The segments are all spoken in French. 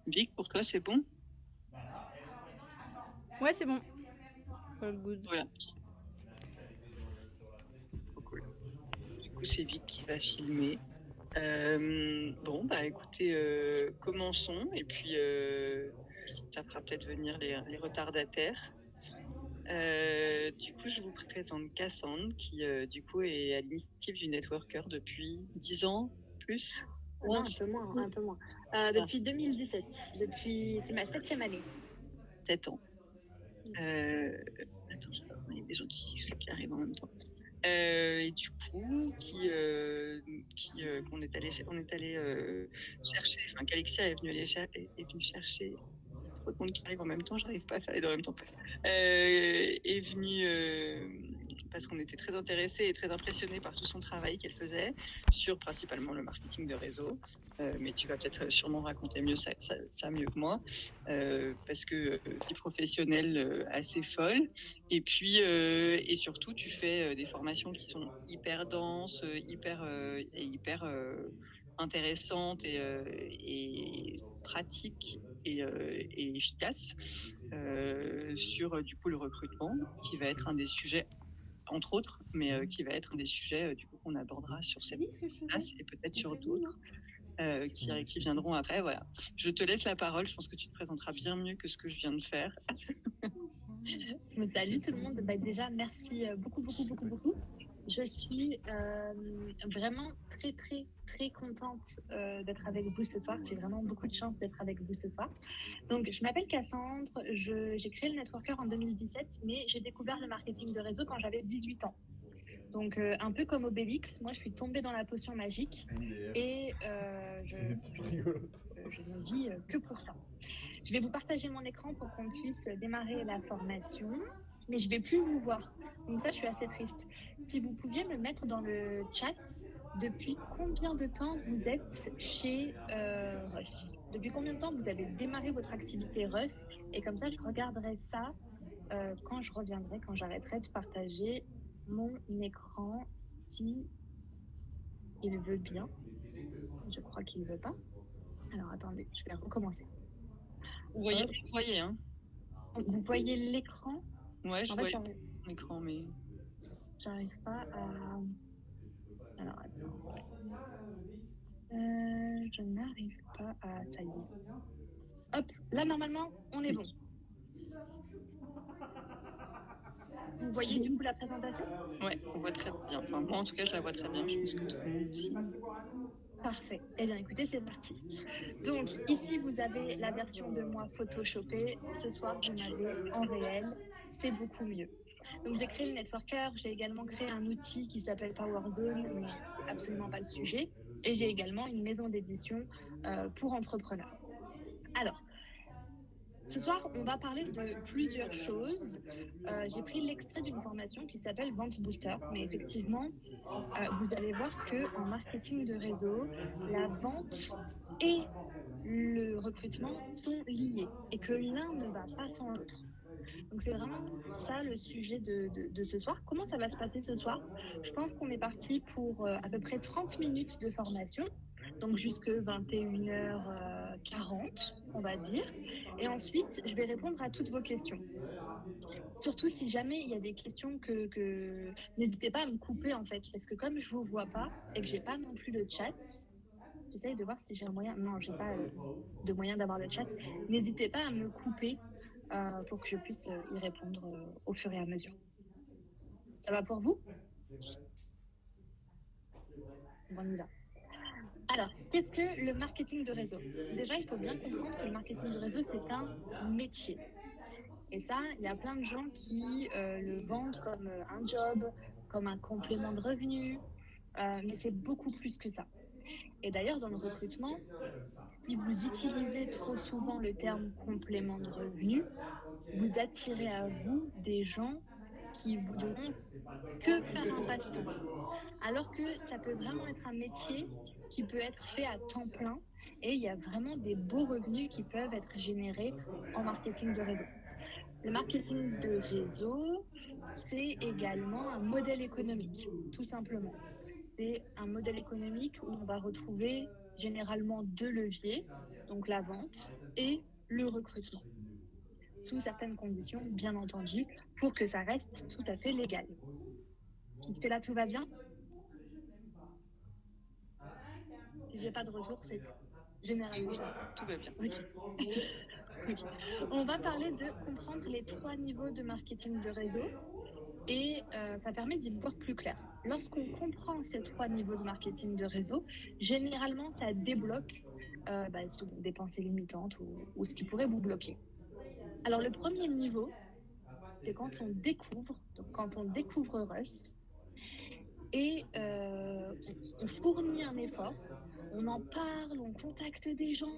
Vic, pour toi, c'est bon? Ouais, c'est bon. All good. Voilà, trop cool. Du coup, c'est Vic qui va filmer. Bon, bah écoutez, commençons et puis ça fera peut-être venir les retardataires. Du coup, je vous présente Cassandre qui, du coup, est à l'initiative du Networker depuis 10 ans, plus Non, un 11, peu moins, un peu moins. Depuis 2017. C'est ma 7e année. 7 ans. Attends, il y a des gens qui arrivent en même temps. Et du coup, on est allé chercher, enfin, qu'Alexia est venue, est venue chercher. Il y a trop de monde qui arrive en même temps, j'arrive pas à faire les deux en même temps. Est venue parce qu'on était très intéressés et très impressionnés par tout son travail qu'elle faisait sur principalement le marketing de réseau. Mais tu vas peut-être sûrement raconter mieux ça mieux que moi, parce que vie professionnelle assez folle. Et puis, et surtout, tu fais des formations qui sont hyper denses, hyper intéressantes et pratiques et efficaces sur du coup le recrutement, qui va être un des sujets entre autres, mais qui va être un des sujets du coup qu'on abordera sur cette place et peut-être sur d'autres qui viendront après. Voilà. Je te laisse la parole. Je pense que tu te présenteras bien mieux que ce que je viens de faire. Salut tout le monde. Bah, déjà, merci beaucoup, beaucoup, beaucoup, beaucoup. Je suis vraiment très, très, très contente d'être avec vous ce soir. J'ai vraiment beaucoup de chance d'être avec vous ce soir. Donc, je m'appelle Cassandre. J'ai créé le Networker en 2017, mais j'ai découvert le marketing de réseau quand j'avais 18 ans. Donc, un peu comme Obélix, moi, je suis tombée dans la potion magique et je ne vis que pour ça. Je vais vous partager mon écran pour qu'on puisse démarrer la formation, mais je ne vais plus vous voir. Donc ça, je suis assez triste. Si vous pouviez me mettre dans le chat, depuis combien de temps vous êtes chez Russ? Depuis combien de temps vous avez démarré votre activité Russ? Et comme ça, je regarderai ça quand je reviendrai, quand j'arrêterai de partager mon écran, si il veut bien. Je crois qu'il ne veut pas. Alors attendez, je vais recommencer. Vous voyez, hein? Vous voyez l'écran? Ouais, je En vois fait, j'arrive l'écran, mais pas à. Alors attends. Je n'arrive pas à. Ça y est. Hop, là normalement, on est bon. Vous voyez du coup la présentation? Ouais, on voit très bien. Enfin, moi en tout cas, je la vois très bien. Je pense que tout le monde aussi. Parfait. Eh bien, écoutez, c'est parti. Donc, ici, vous avez la version de moi photoshopée. Ce soir, vous m'avez en réel. C'est beaucoup mieux. Donc, j'ai créé le Networker. J'ai également créé un outil qui s'appelle PowerZone, mais c'est absolument pas le sujet. Et j'ai également une maison d'édition pour entrepreneurs. Alors, ce soir, on va parler de plusieurs choses. J'ai pris l'extrait d'une formation qui s'appelle Vente Booster, mais effectivement, vous allez voir que en marketing de réseau, la vente et le recrutement sont liés et que l'un ne va pas sans l'autre. Donc c'est vraiment ça le sujet de ce soir. Comment ça va se passer ce soir? Je pense qu'on est parti pour à peu près 30 minutes de formation, donc jusque 21h40, on va dire. Et ensuite, je vais répondre à toutes vos questions. Surtout si jamais il y a des questions n'hésitez pas à me couper en fait, parce que comme je vous vois pas et que j'ai pas non plus le chat, j'essaye de voir si j'ai un moyen. Non, j'ai pas de moyen d'avoir le chat. N'hésitez pas à me couper pour que je puisse y répondre au fur et à mesure. Ça va pour vous? Bon, on y va. Alors, qu'est-ce que le marketing de réseau? Déjà, il faut bien comprendre que le marketing de réseau, c'est un métier. Et ça, il y a plein de gens qui le vendent comme un job, comme un complément de revenu, mais c'est beaucoup plus que ça. Et d'ailleurs, dans le recrutement, si vous utilisez trop souvent le terme complément de revenu, vous attirez à vous des gens qui voudront que faire un passe-temps. Alors que ça peut vraiment être un métier qui peut être fait à temps plein et il y a vraiment des beaux revenus qui peuvent être générés en marketing de réseau. Le marketing de réseau, c'est également un modèle économique, tout simplement. C'est un modèle économique où on va retrouver généralement deux leviers, donc la vente et le recrutement, sous certaines conditions, bien entendu, pour que ça reste tout à fait légal. Jusque-là, tout va bien? Si j'ai pas de retour, c'est que Oui, généralement oui, ça va. tout va bien. Ok. Ok. On va parler de comprendre les trois niveaux de marketing de réseau et ça permet d'y voir plus clair. Lorsqu'on comprend ces trois niveaux de marketing de réseau, généralement ça débloque des pensées limitantes ou ce qui pourrait vous bloquer. Alors le premier niveau, c'est quand quand on découvre Russ et on fournit un effort, on en parle, on contacte des gens,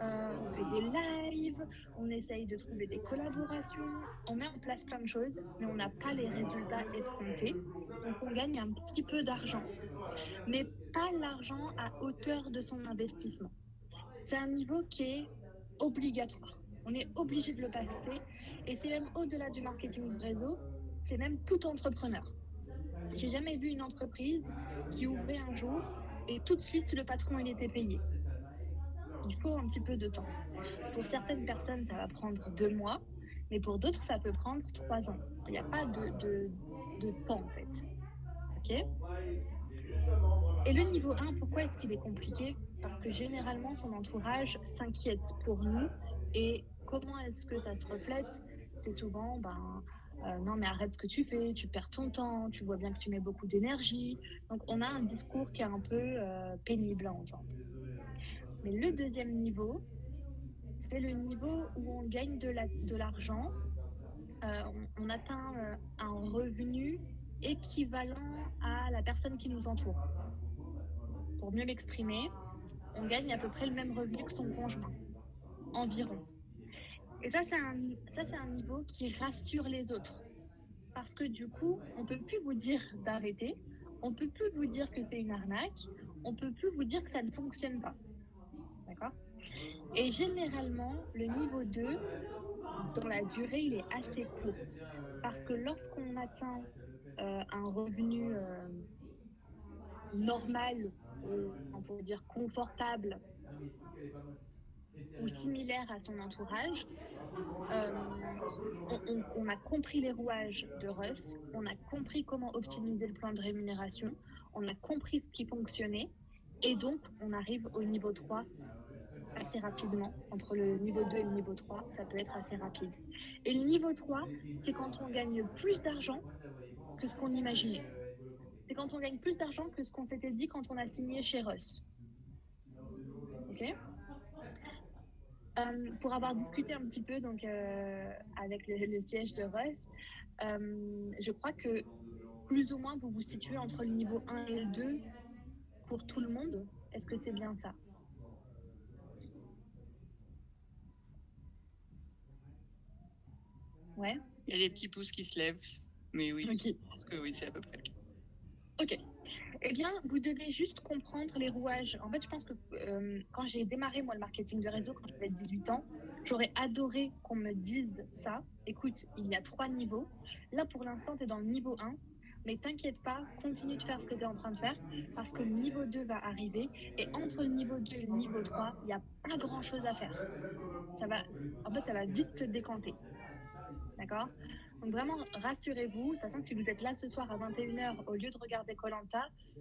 on fait des lives, on essaye de trouver des collaborations, on met en place plein de choses, mais on n'a pas les résultats escomptés. Donc on gagne un petit peu d'argent, mais pas l'argent à hauteur de son investissement. C'est un niveau qui est obligatoire. On est obligé de le passer et c'est même au-delà du marketing de réseau, c'est même tout entrepreneur. J'ai jamais vu une entreprise qui ouvrait un jour et tout de suite le patron il était payé. Il faut un petit peu de temps. Pour certaines personnes, ça va prendre 2 mois, mais pour d'autres, ça peut prendre 3 ans. Il n'y a pas de temps en fait. Ok. Et le niveau 1, pourquoi est-ce qu'il est compliqué? Parce que généralement, son entourage s'inquiète pour nous. Et comment est-ce que ça se reflète? C'est souvent, non mais arrête ce que tu fais, tu perds ton temps, tu vois bien que tu mets beaucoup d'énergie. Donc on a un discours qui est un peu pénible à entendre. Mais le deuxième niveau, c'est le niveau où on gagne de l'argent, on atteint un revenu équivalent à la personne qui nous entoure. Pour mieux m'exprimer, on gagne à peu près le même revenu que son conjoint, environ. Et ça, c'est un niveau qui rassure les autres. Parce que du coup, on ne peut plus vous dire d'arrêter, on ne peut plus vous dire que c'est une arnaque, on ne peut plus vous dire que ça ne fonctionne pas. D'accord? Et généralement, le niveau 2, dans la durée, il est assez court. Parce que lorsqu'on atteint un revenu normal, ou on peut dire confortable, ou similaire à son entourage, on a compris les rouages de Russ, on a compris comment optimiser le plan de rémunération, on a compris ce qui fonctionnait, et donc on arrive au niveau 3 assez rapidement. Entre le niveau 2 et le niveau 3, ça peut être assez rapide. Et le niveau 3, c'est quand on gagne plus d'argent que ce qu'on imaginait. C'est quand on gagne plus d'argent que ce qu'on s'était dit quand on a signé chez Russ. Ok. Pour avoir discuté un petit peu avec le siège de Russ, je crois que plus ou moins vous vous situez entre le niveau 1 et le 2 pour tout le monde. Est-ce que c'est bien ça? Ouais. Il y a des petits pouces qui se lèvent, mais oui, Ok. je pense que oui, c'est à peu près le cas. Ok. Eh bien, vous devez juste comprendre les rouages. En fait, je pense que quand j'ai démarré, moi, le marketing de réseau, quand j'avais 18 ans, j'aurais adoré qu'on me dise ça. Écoute, il y a 3 niveaux. Là, pour l'instant, tu es dans le niveau 1. Mais t'inquiète pas, continue de faire ce que tu es en train de faire parce que le niveau 2 va arriver. Et entre le niveau 2 et le niveau 3, il n'y a pas grand-chose à faire. En fait, ça va vite se décanter. D'accord? Donc vraiment, rassurez-vous. De toute façon, si vous êtes là ce soir à 21h au lieu de regarder koh,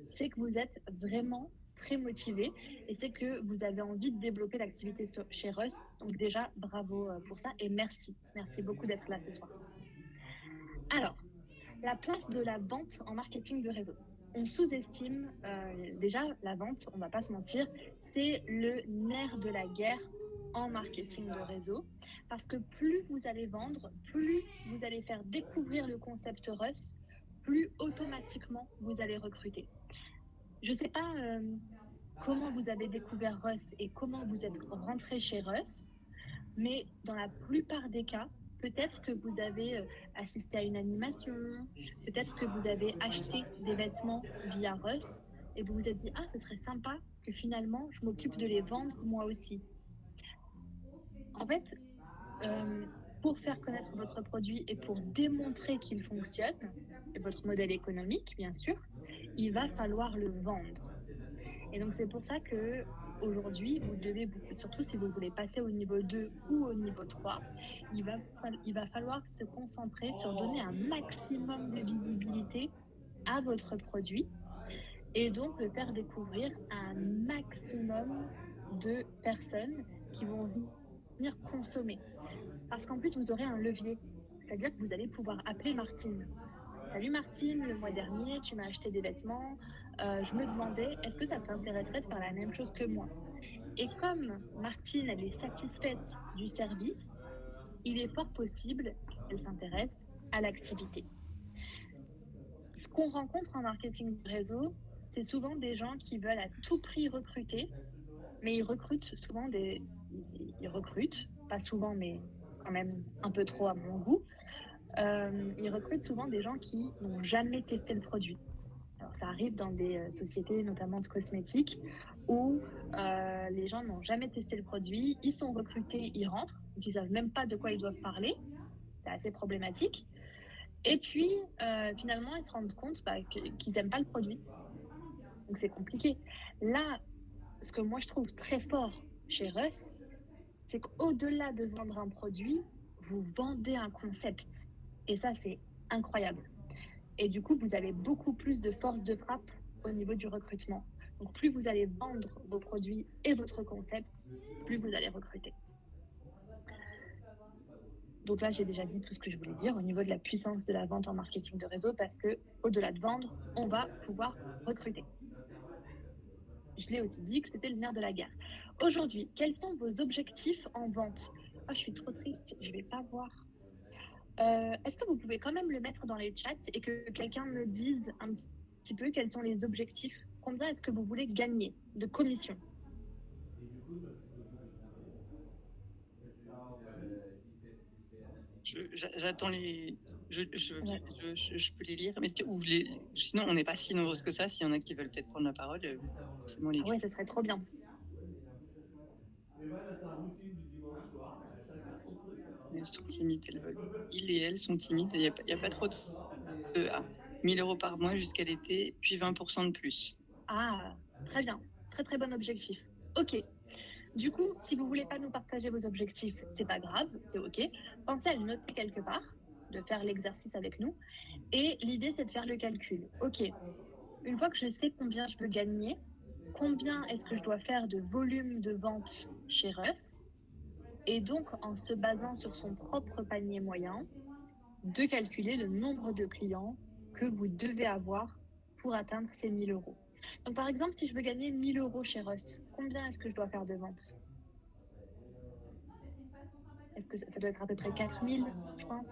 c'est que vous êtes vraiment très motivé et c'est que vous avez envie de développer l'activité chez Russ. Donc déjà, bravo pour ça et merci. Merci beaucoup d'être là ce soir. Alors, la place de la vente en marketing de réseau. On sous-estime déjà la vente, on ne va pas se mentir, c'est le nerf de la guerre en marketing de réseau. Parce que plus vous allez vendre, plus vous allez faire découvrir le concept Russ, plus automatiquement vous allez recruter. Je ne sais pas comment vous avez découvert Russ et comment vous êtes rentré chez Russ, mais dans la plupart des cas, peut-être que vous avez assisté à une animation, peut-être que vous avez acheté des vêtements via Russ et vous vous êtes dit, ah, ce serait sympa que finalement je m'occupe de les vendre moi aussi. En fait, euh, pour faire connaître votre produit et pour démontrer qu'il fonctionne, et votre modèle économique, bien sûr, il va falloir le vendre. Et donc, c'est pour ça que aujourd'hui, vous devez, surtout si vous voulez passer au niveau 2 ou au niveau 3, il va falloir se concentrer sur donner un maximum de visibilité à votre produit et donc le faire découvrir à un maximum de personnes qui vont venir consommer. Parce qu'en plus, vous aurez un levier. C'est-à-dire que vous allez pouvoir appeler Martine. Salut Martine, le mois dernier, tu m'as acheté des vêtements. Je me demandais, est-ce que ça t'intéresserait de faire la même chose que moi? Et comme Martine, elle est satisfaite du service, il est fort possible qu'elle s'intéresse à l'activité. Ce qu'on rencontre en marketing de réseau, c'est souvent des gens qui veulent à tout prix recruter, mais ils recrutent souvent ils recrutent, pas souvent, mais quand même un peu trop à mon goût. Ils recrutent souvent des gens qui n'ont jamais testé le produit. Alors, ça arrive dans des sociétés, notamment de cosmétiques, où les gens n'ont jamais testé le produit, ils sont recrutés, ils rentrent, donc ils savent même pas de quoi ils doivent parler. C'est assez problématique. Et puis, finalement, ils se rendent compte qu'ils n'aiment pas le produit. Donc, c'est compliqué. Là, ce que moi, je trouve très fort chez Russ, c'est qu'au-delà de vendre un produit, vous vendez un concept. Et ça, c'est incroyable. Et du coup, vous avez beaucoup plus de force de frappe au niveau du recrutement. Donc, plus vous allez vendre vos produits et votre concept, plus vous allez recruter. Donc là, j'ai déjà dit tout ce que je voulais dire au niveau de la puissance de la vente en marketing de réseau, parce que au-delà de vendre, on va pouvoir recruter. Je l'ai aussi dit que c'était le nerf de la guerre. Aujourd'hui, quels sont vos objectifs en vente? Oh, je suis trop triste, je ne vais pas voir. Est-ce que vous pouvez quand même le mettre dans les chats et que quelqu'un me dise un petit peu quels sont les objectifs? Combien est-ce que vous voulez gagner de commission? J'attends les. Je veux bien, Ouais. je peux les lire, mais sinon on n'est pas si nombreuses que ça. S'il y en a qui veulent peut-être prendre la parole, c'est moi les. Ah ouais, ça serait trop bien. Elles sont timides, elles veulent. Ils et elles sont timides. Il n'y a pas trop de. 1000 euros par mois jusqu'à l'été, puis 20% de plus. Ah, très bien. Très très bon objectif. Ok. Du coup, si vous voulez pas nous partager vos objectifs, c'est pas grave, c'est ok. Pensez à le noter quelque part, de faire l'exercice avec nous. Et l'idée, c'est de faire le calcul. Ok. Une fois que je sais combien je veux gagner, combien est-ce que je dois faire de volume de vente chez Russ? Et donc, en se basant sur son propre panier moyen, de calculer le nombre de clients que vous devez avoir pour atteindre ces 1000 euros. Donc, par exemple, si je veux gagner 1000 euros chez Russ, combien est-ce que je dois faire de ventes? Est-ce que ça doit être à peu près 4000, je pense?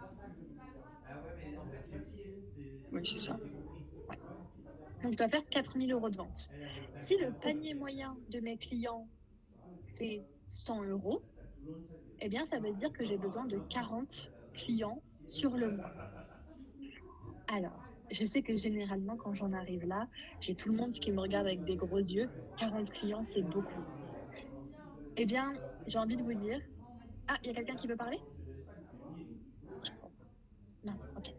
Oui, c'est ça. Ouais. Donc, je dois faire 4000 euros de vente. Si le panier moyen de mes clients, c'est 100 euros, eh bien, ça veut dire que j'ai besoin de 40 clients sur le mois. Alors, je sais que généralement, quand j'en arrive là, j'ai tout le monde qui me regarde avec des gros yeux. 40 clients, c'est beaucoup. Eh bien, j'ai envie de vous dire... Ah, il y a quelqu'un qui veut parler? Non, ok.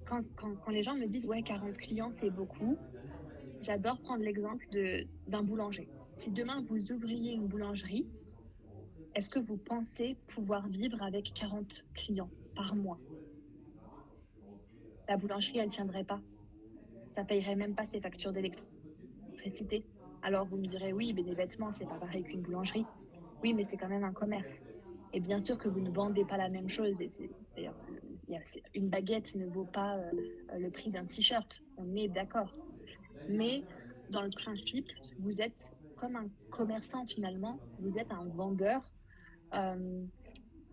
Quand les gens me disent, ouais, 40 clients, c'est beaucoup, j'adore prendre l'exemple d'un boulanger. Si demain, vous ouvriez une boulangerie, est-ce que vous pensez pouvoir vivre avec 40 clients par mois? La boulangerie, elle ne tiendrait pas. Ça ne payerait même pas ses factures d'électricité. Alors vous me direz, oui, mais des vêtements, c'est pas pareil qu'une boulangerie. Oui, mais c'est quand même un commerce. Et bien sûr que vous ne vendez pas la même chose. D'ailleurs, une baguette ne vaut pas le prix d'un t-shirt. On est d'accord. Mais dans le principe, vous êtes comme un commerçant finalement. Vous êtes un vendeur. Euh,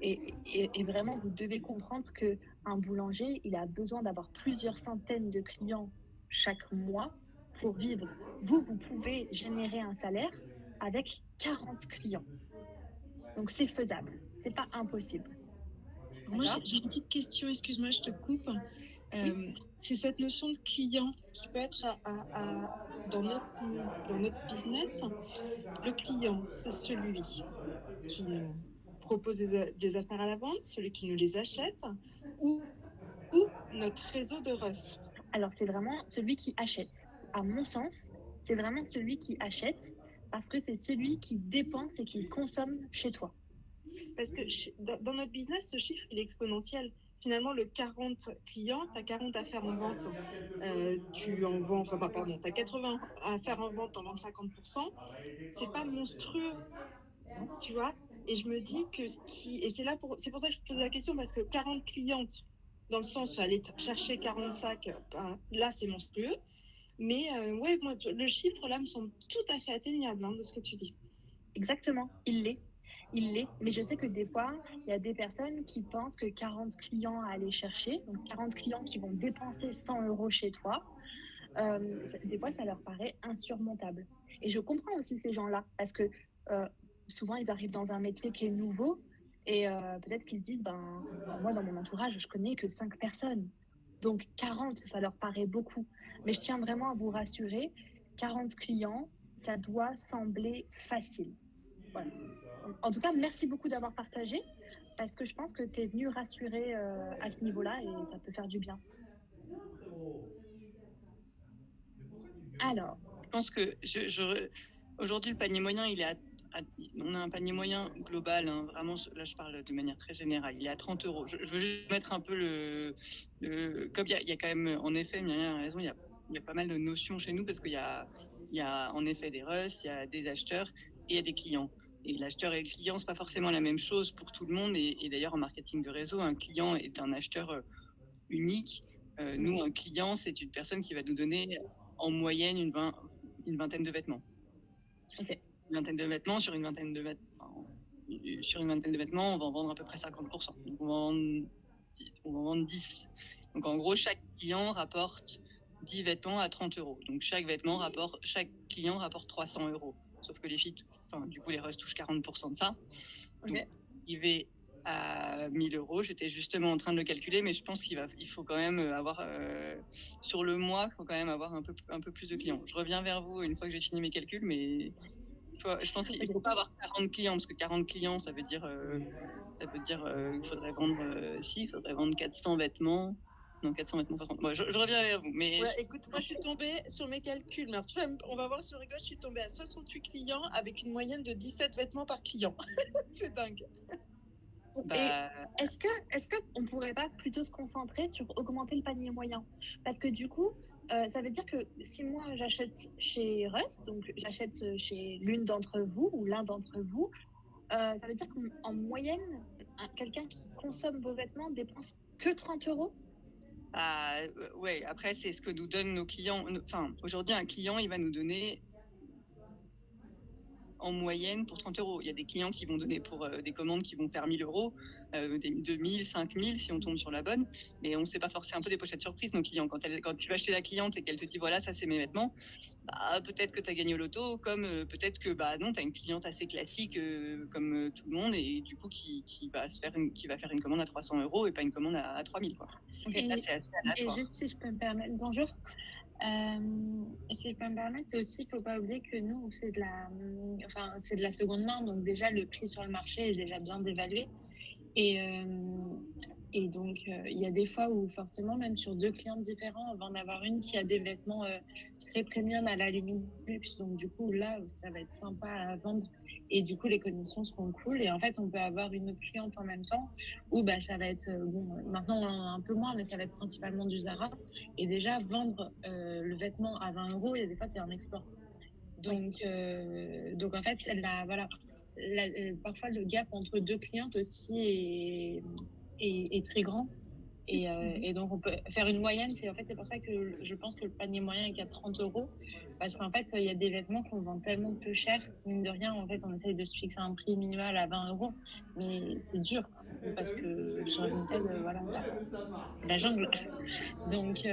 et vraiment, vous devez comprendre qu'un boulanger, il a besoin d'avoir plusieurs centaines de clients chaque mois pour vivre. Vous pouvez générer un salaire avec 40 clients. Donc, c'est faisable. C'est pas impossible. Moi, j'ai une petite question, excuse-moi, je te coupe. C'est cette notion de client qui peut être dans notre business. Le client, c'est celui qui nous propose des affaires à la vente, celui qui nous les achète, ou notre réseau de Russ. Alors, c'est vraiment celui qui achète. à mon sens, c'est vraiment celui qui achète parce que c'est celui qui dépense et qui consomme chez toi. Parce que dans notre business, ce chiffre, il est exponentiel. Finalement, le 40 clients, tu as 40 à faire en vente, tu en vends, enfin, pardon, tu as 80 à faire en vente, en vends 50%. C'est pas monstrueux, tu vois. Et je me dis que et c'est pour ça que je te pose la question, parce que 40 clientes, dans le sens où aller chercher 40 sacs, là, c'est monstrueux. Mais ouais, moi, le chiffre, là, me semble tout à fait atteignable, de ce que tu dis. Exactement, il l'est. Il l'est. Mais je sais que des fois, il y a des personnes qui pensent que 40 clients à aller chercher, donc 40 clients qui vont dépenser 100 euros chez toi, des fois, ça leur paraît insurmontable. Et je comprends aussi ces gens-là, parce que euh, souvent, ils arrivent dans un métier qui est nouveau, et peut-être qu'ils se disent, moi, dans mon entourage, je connais que 5 personnes. Donc 40, ça leur paraît beaucoup. Mais je tiens vraiment à vous rassurer, 40 clients, ça doit sembler facile. Voilà. En tout cas, merci beaucoup d'avoir partagé, parce que je pense que tu es venu rassurer à ce niveau-là, et ça peut faire du bien. Alors, Je pense que aujourd'hui, le panier moyen, on a un panier moyen global, vraiment, là je parle de manière très générale, il est à 30 euros. Je veux mettre un peu comme il y a quand même, en effet, Myriam a raison, il y a pas mal de notions chez nous parce il y a en effet des russes, il y a des acheteurs et il y a des clients. Et l'acheteur et le client, c'est pas forcément la même chose pour tout le monde. Et d'ailleurs, en marketing de réseau, un client est un acheteur unique. Nous, un client, c'est une personne qui va nous donner en moyenne une vingtaine de vêtements. ok. Une vingtaine de vêtements sur une vingtaine de vêtements. Sur une vingtaine de vêtements, on va en vendre à peu près 50%. Donc on va en vendre 10. Donc en gros, chaque client rapporte 10 vêtements à 30 euros. Donc chaque client rapporte 300 euros. Sauf que les filles, du coup, les russes touchent 40% de ça. Donc, Ok. il va à 1000 euros. J'étais justement en train de le calculer, mais je pense il faut quand même avoir, sur le mois, il faut quand même avoir un peu plus de clients. Je reviens vers vous une fois que j'ai fini mes calculs, mais je pense qu'il ne faut pas avoir 40 clients, parce que 40 clients, ça veut dire qu'il faudrait vendre, il faudrait vendre 400 vêtements. Non, 400 vêtements, 60. Bon, je reviens vers vous. Mais ouais, écoute, moi je suis tombée sur mes calculs. Mais alors, tu vois, on va voir sur rigole, je suis tombée à 68 clients avec une moyenne de 17 vêtements par client. C'est dingue. bah, Est-ce que on pourrait pas plutôt se concentrer sur augmenter le panier moyen? Parce que du coup, ça veut dire que si moi j'achète chez Rust, donc j'achète chez l'une d'entre vous ou l'un d'entre vous, ça veut dire qu'en moyenne, quelqu'un qui consomme vos vêtements dépense que 30 euros? ouais, après, c'est ce que nous donnent nos clients. Enfin, aujourd'hui, un client, il va nous donner en moyenne pour 30 euros. Il y a des clients qui vont donner pour des commandes qui vont faire 1000 euros, des 2000, 5000 si on tombe sur la bonne. Mais on ne sait pas forcément, un peu des pochettes surprises, nos clients. Quand tu vas chez la cliente et qu'elle te dit voilà, ça c'est mes vêtements, peut-être que tu as gagné au loto, comme peut-être que non, tu as une cliente assez classique comme tout le monde et du coup qui va faire une commande à 300 euros et pas une commande à 3000. Quoi. Okay. Là, c'est assez et aléatoire. juste si je peux me permettre, bonjour. Si je peux me permettre, c'est aussi, il ne faut pas oublier que nous, c'est de la seconde main, donc déjà le prix sur le marché est déjà bien dévalué. Et donc, il y a des fois où forcément, même sur deux clients différents, on va en avoir une qui a des vêtements très premium à la limite luxe. Donc, du coup, là, ça va être sympa à vendre. Et du coup, les conditions seront cool. Et en fait, on peut avoir une autre cliente en même temps où ça va être, maintenant un peu moins, mais ça va être principalement du Zara. Et déjà, vendre le vêtement à 20 euros, il y a des fois, c'est un exploit. Donc en fait, voilà, parfois le gap entre deux clientes aussi est très grand. Et donc on peut faire une moyenne. C'est pour ça que je pense que le panier moyen est à 30 euros. Parce qu'en fait, il y a des vêtements qu'on vend tellement peu cher. Mine de rien, en fait, on essaye de se fixer un prix minimal à 20 euros. Mais c'est dur. Parce que sur Vinted, voilà, la jungle. Donc,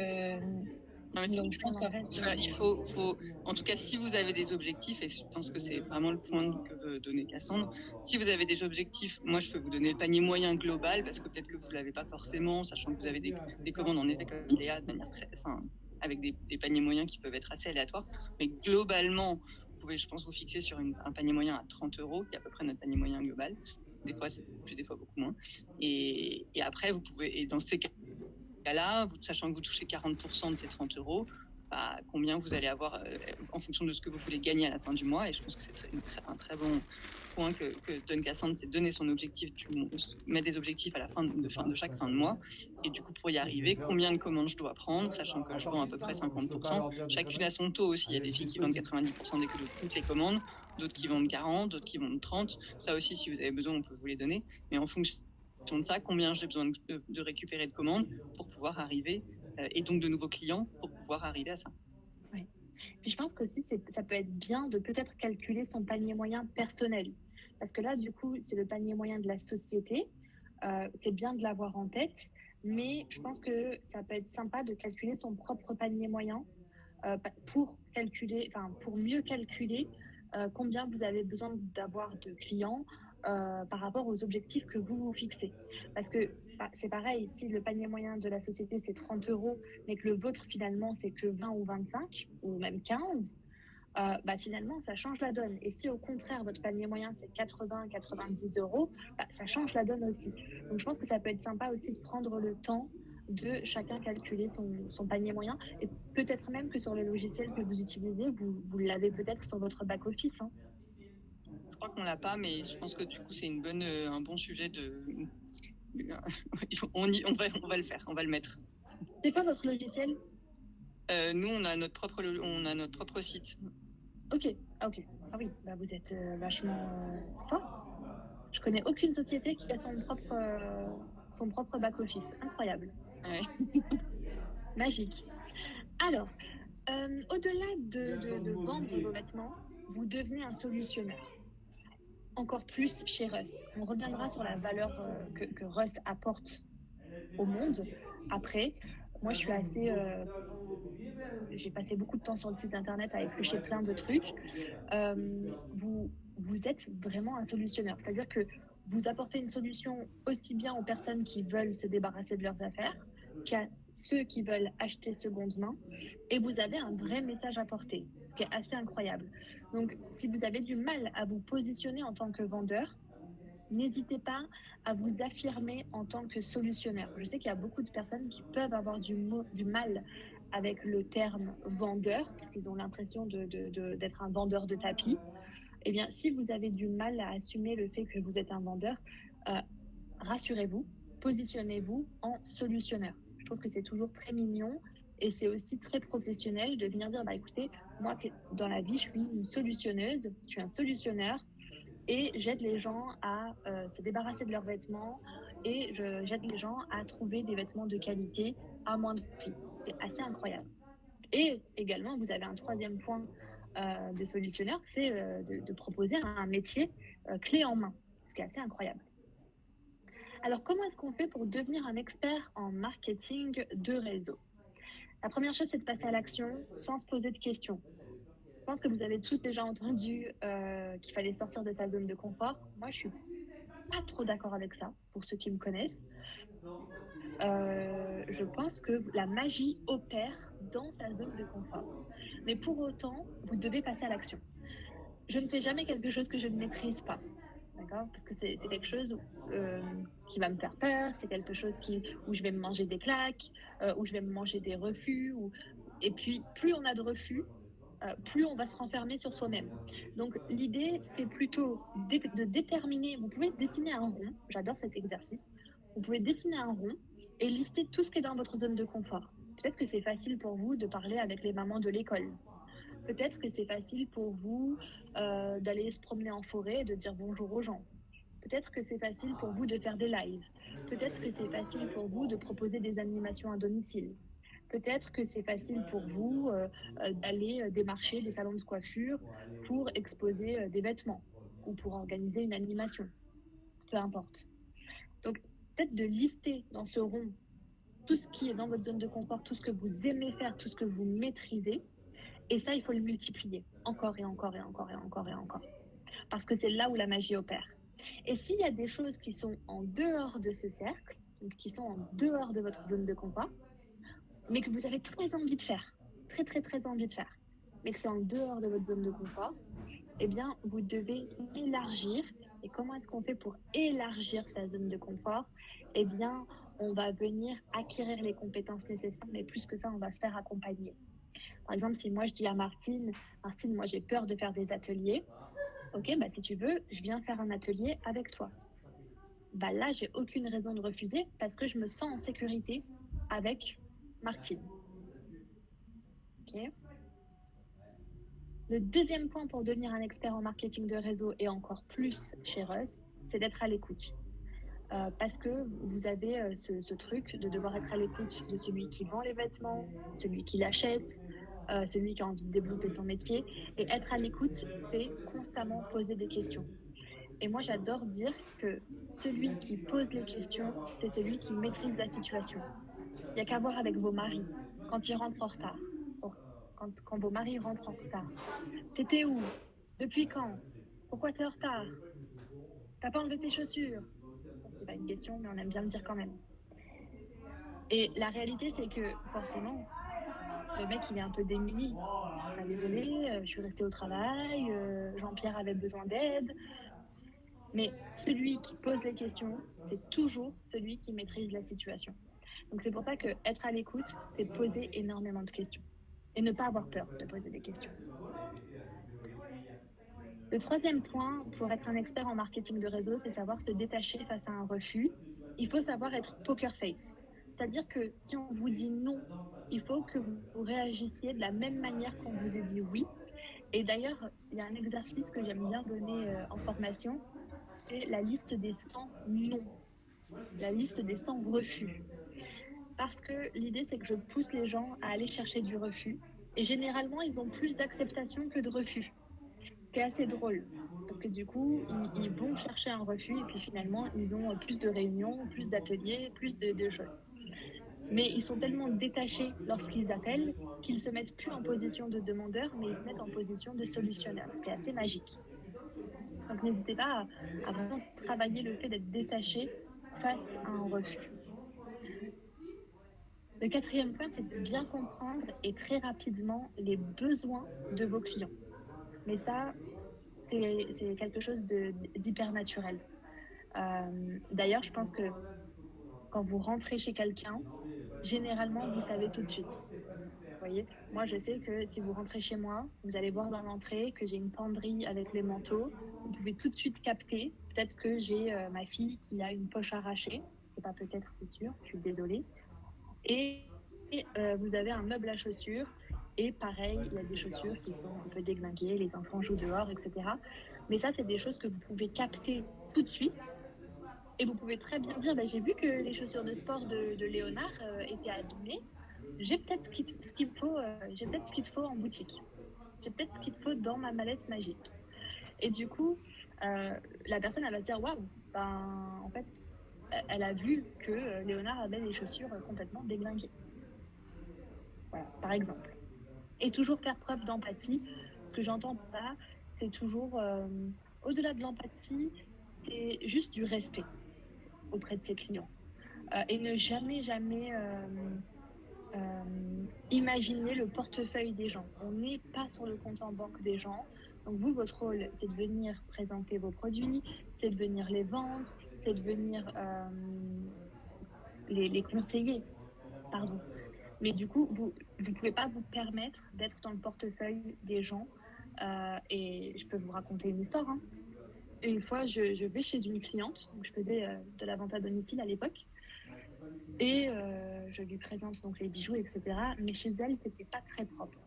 donc je pense qu'en fait, il faut, en tout cas, si vous avez des objectifs, et je pense que c'est vraiment le point que veut donner Cassandre, si vous avez des objectifs, moi je peux vous donner le panier moyen global, parce que peut-être que vous ne l'avez pas forcément, sachant que vous avez des commandes en effet comme Léa, de manière avec des paniers moyens qui peuvent être assez aléatoires. Mais globalement, vous pouvez, je pense, vous fixer sur un panier moyen à 30 euros, qui est à peu près notre panier moyen global. Des fois, c'est beaucoup plus, des fois beaucoup moins. Et après, vous pouvez, et dans ces cas-là, sachant que vous touchez 40% de ces 30 euros, combien vous allez avoir en fonction de ce que vous voulez gagner à la fin du mois. Et je pense que c'est un très bon point que donne Cassandre, c'est de donner son objectif, mettre des objectifs à la fin de chaque fin de mois. Et du coup, pour y arriver, combien de commandes je dois prendre, sachant que je vends à peu près 50%. Chacune a son taux aussi. Il y a des filles qui vendent 90% de toutes les commandes, d'autres qui vendent 40, d'autres qui vendent 30. Ça aussi, si vous avez besoin, on peut vous les donner. Mais en fonction de ça, combien j'ai besoin de récupérer de commandes pour pouvoir arriver, et donc de nouveaux clients pour pouvoir arriver à ça. Ouais. Puis je pense qu'aussi, ça peut être bien de peut-être calculer son panier moyen personnel. Parce que là, du coup, c'est le panier moyen de la société. C'est bien de l'avoir en tête, mais je pense que ça peut être sympa de calculer son propre panier moyen pour mieux calculer combien vous avez besoin d'avoir de clients par rapport aux objectifs que vous vous fixez. Parce que c'est pareil, si le panier moyen de la société c'est 30 euros, mais que le vôtre finalement c'est que 20 ou 25 ou même 15, finalement ça change la donne. Et si au contraire votre panier moyen c'est 80-90 euros, ça change la donne aussi. Donc je pense que ça peut être sympa aussi de prendre le temps de chacun calculer son panier moyen. Et peut-être même que sur le logiciel que vous utilisez, vous l'avez peut-être sur votre back-office. Hein. Je crois qu'on l'a pas, mais je pense que du coup, c'est un bon sujet de. On va le faire, on va le mettre. C'est quoi votre logiciel? Nous, on a notre propre site. Ok. Ah oui, vous êtes vachement fort. Je connais aucune société qui a son propre back-office. Incroyable. Ouais. Magique. Alors, au-delà de vendre vos vêtements, vous devenez un solutionneur. Encore plus chez Russ. On reviendra sur la valeur que Russ apporte au monde. Après, moi, je suis assez... j'ai passé beaucoup de temps sur le site internet à éplucher plein de trucs. Vous êtes vraiment un solutionneur. C'est-à-dire que vous apportez une solution aussi bien aux personnes qui veulent se débarrasser de leurs affaires qu'à ceux qui veulent acheter seconde main. Et vous avez un vrai message à porter, ce qui est assez incroyable. Donc, si vous avez du mal à vous positionner en tant que vendeur, n'hésitez pas à vous affirmer en tant que solutionneur. Je sais qu'il y a beaucoup de personnes qui peuvent avoir du mal avec le terme vendeur, parce qu'ils ont l'impression d'être un vendeur de tapis. Eh bien, si vous avez du mal à assumer le fait que vous êtes un vendeur, rassurez-vous, positionnez-vous en solutionneur. Je trouve que c'est toujours très mignon et c'est aussi très professionnel de venir dire, écoutez, moi, dans la vie, je suis une solutionneuse, je suis un solutionneur et j'aide les gens à se débarrasser de leurs vêtements et j'aide les gens à trouver des vêtements de qualité à moindre prix. C'est assez incroyable. Et également, vous avez un troisième point de solutionneur, c'est de proposer un métier clé en main, ce qui est assez incroyable. Alors, comment est-ce qu'on fait pour devenir un expert en marketing de réseau? La première chose, c'est de passer à l'action sans se poser de questions. Je pense que vous avez tous déjà entendu qu'il fallait sortir de sa zone de confort. Moi, je suis pas trop d'accord avec ça, pour ceux qui me connaissent. Je pense que la magie opère dans sa zone de confort. Mais pour autant, vous devez passer à l'action. Je ne fais jamais quelque chose que je ne maîtrise pas. D'accord? Parce que c'est quelque chose qui va me faire peur, c'est quelque chose où je vais me manger des claques, où je vais me manger des refus. Et puis, plus on a de refus, plus on va se renfermer sur soi-même. Donc, l'idée, c'est plutôt de déterminer. Vous pouvez dessiner un rond, j'adore cet exercice. Vous pouvez dessiner un rond et lister tout ce qui est dans votre zone de confort. Peut-être que c'est facile pour vous de parler avec les mamans de l'école. Peut-être que c'est facile pour vous d'aller se promener en forêt et de dire bonjour aux gens. Peut-être que c'est facile pour vous de faire des lives. Peut-être que c'est facile pour vous de proposer des animations à domicile. Peut-être que c'est facile pour vous d'aller démarcher des salons de coiffure pour exposer des vêtements ou pour organiser une animation. Peu importe. Donc, peut-être de lister dans ce rond tout ce qui est dans votre zone de confort, tout ce que vous aimez faire, tout ce que vous maîtrisez. Et ça, il faut le multiplier encore et encore et encore et encore et encore. Parce que c'est là où la magie opère. Et s'il y a des choses qui sont en dehors de ce cercle, donc qui sont en dehors de votre zone de confort, mais que vous avez très envie de faire, très très très envie de faire, mais que c'est en dehors de votre zone de confort, eh bien, vous devez élargir. Et comment est-ce qu'on fait pour élargir sa zone de confort? Eh bien, on va venir acquérir les compétences nécessaires, mais plus que ça, on va se faire accompagner. Par exemple, si moi je dis à Martine, Martine, moi j'ai peur de faire des ateliers, ok, bah si tu veux, je viens faire un atelier avec toi. Bah là, j'ai aucune raison de refuser parce que je me sens en sécurité avec Martine. Ok. Le deuxième point pour devenir un expert en marketing de réseau et encore plus chez Russ, c'est d'être à l'écoute. Parce que vous avez ce truc de devoir être à l'écoute de celui qui vend les vêtements, celui qui l'achète, celui qui a envie de développer son métier. Et être à l'écoute, c'est constamment poser des questions. Et moi, j'adore dire que celui qui pose les questions, c'est celui qui maîtrise la situation. Il n'y a qu'à voir avec vos maris, quand ils rentrent en retard, quand vos maris rentrent en retard. T'étais où? Depuis quand? Pourquoi t'es en retard? T'as pas enlevé tes chaussures? C'est pas une question, mais on aime bien le dire quand même. Et la réalité, c'est que forcément, le mec, il est un peu démuni. Bah, désolé, je suis restée au travail, Jean-Pierre avait besoin d'aide. Mais celui qui pose les questions, c'est toujours celui qui maîtrise la situation. Donc c'est pour ça que être à l'écoute, c'est poser énormément de questions et ne pas avoir peur de poser des questions. Le troisième point pour être un expert en marketing de réseau, c'est savoir se détacher face à un refus. Il faut savoir être poker face. C'est-à-dire que si on vous dit non, il faut que vous réagissiez de la même manière qu'on vous ait dit oui. Et d'ailleurs, il y a un exercice que j'aime bien donner en formation, c'est la liste des 100 non, la liste des 100 refus. Parce que l'idée, c'est que je pousse les gens à aller chercher du refus. Et généralement, ils ont plus d'acceptation que de refus. Ce qui est assez drôle. Parce que du coup, ils vont chercher un refus et puis finalement, ils ont plus de réunions, plus d'ateliers, plus de choses. Mais ils sont tellement détachés lorsqu'ils appellent qu'ils se mettent plus en position de demandeur, mais ils se mettent en position de solutionneur, ce qui est assez magique. Donc n'hésitez pas à vraiment travailler le fait d'être détaché face à un refus. Le quatrième point, c'est de bien comprendre et très rapidement les besoins de vos clients. Mais ça, c'est quelque chose d'hyper naturel. D'ailleurs, je pense que quand vous rentrez chez quelqu'un, généralement, vous savez tout de suite. Vous voyez, moi, je sais que si vous rentrez chez moi, vous allez voir dans l'entrée que j'ai une penderie avec les manteaux. Vous pouvez tout de suite capter. Peut-être que j'ai ma fille qui a une poche arrachée. C'est pas peut-être, c'est sûr. Je suis désolée. Et vous avez un meuble à chaussures. Et pareil, il y a des chaussures qui sont un peu déglinguées, les enfants jouent dehors, etc. Mais ça, c'est des choses que vous pouvez capter tout de suite. Et vous pouvez très bien dire, bah, j'ai vu que les chaussures de sport de Léonard étaient abîmées. J'ai peut-être ce qu'il faut, j'ai peut-être ce qu'il te faut en boutique. J'ai peut-être ce qu'il te faut dans ma mallette magique. Et du coup, euh, la personne, elle va se dire, waouh, ben, en fait, elle a vu que Léonard avait les chaussures complètement déglinguées. Voilà, par exemple. Et toujours faire preuve d'empathie. Ce que j'entends par là, c'est toujours, au-delà de l'empathie, c'est juste du respect auprès de ses clients. Et ne jamais, jamais imaginer le portefeuille des gens. On n'est pas sur le compte en banque des gens. Donc vous, votre rôle, c'est de venir présenter vos produits, c'est de venir les vendre, c'est de venir les conseiller, pardon. Mais du coup, vous ne pouvez pas vous permettre d'être dans le portefeuille des gens. Et je peux vous raconter une histoire. Hein. Une fois, je vais chez une cliente, donc je faisais de la vente à domicile à l'époque, et je lui présente donc les bijoux, etc. Mais chez elle, c'était pas très propre.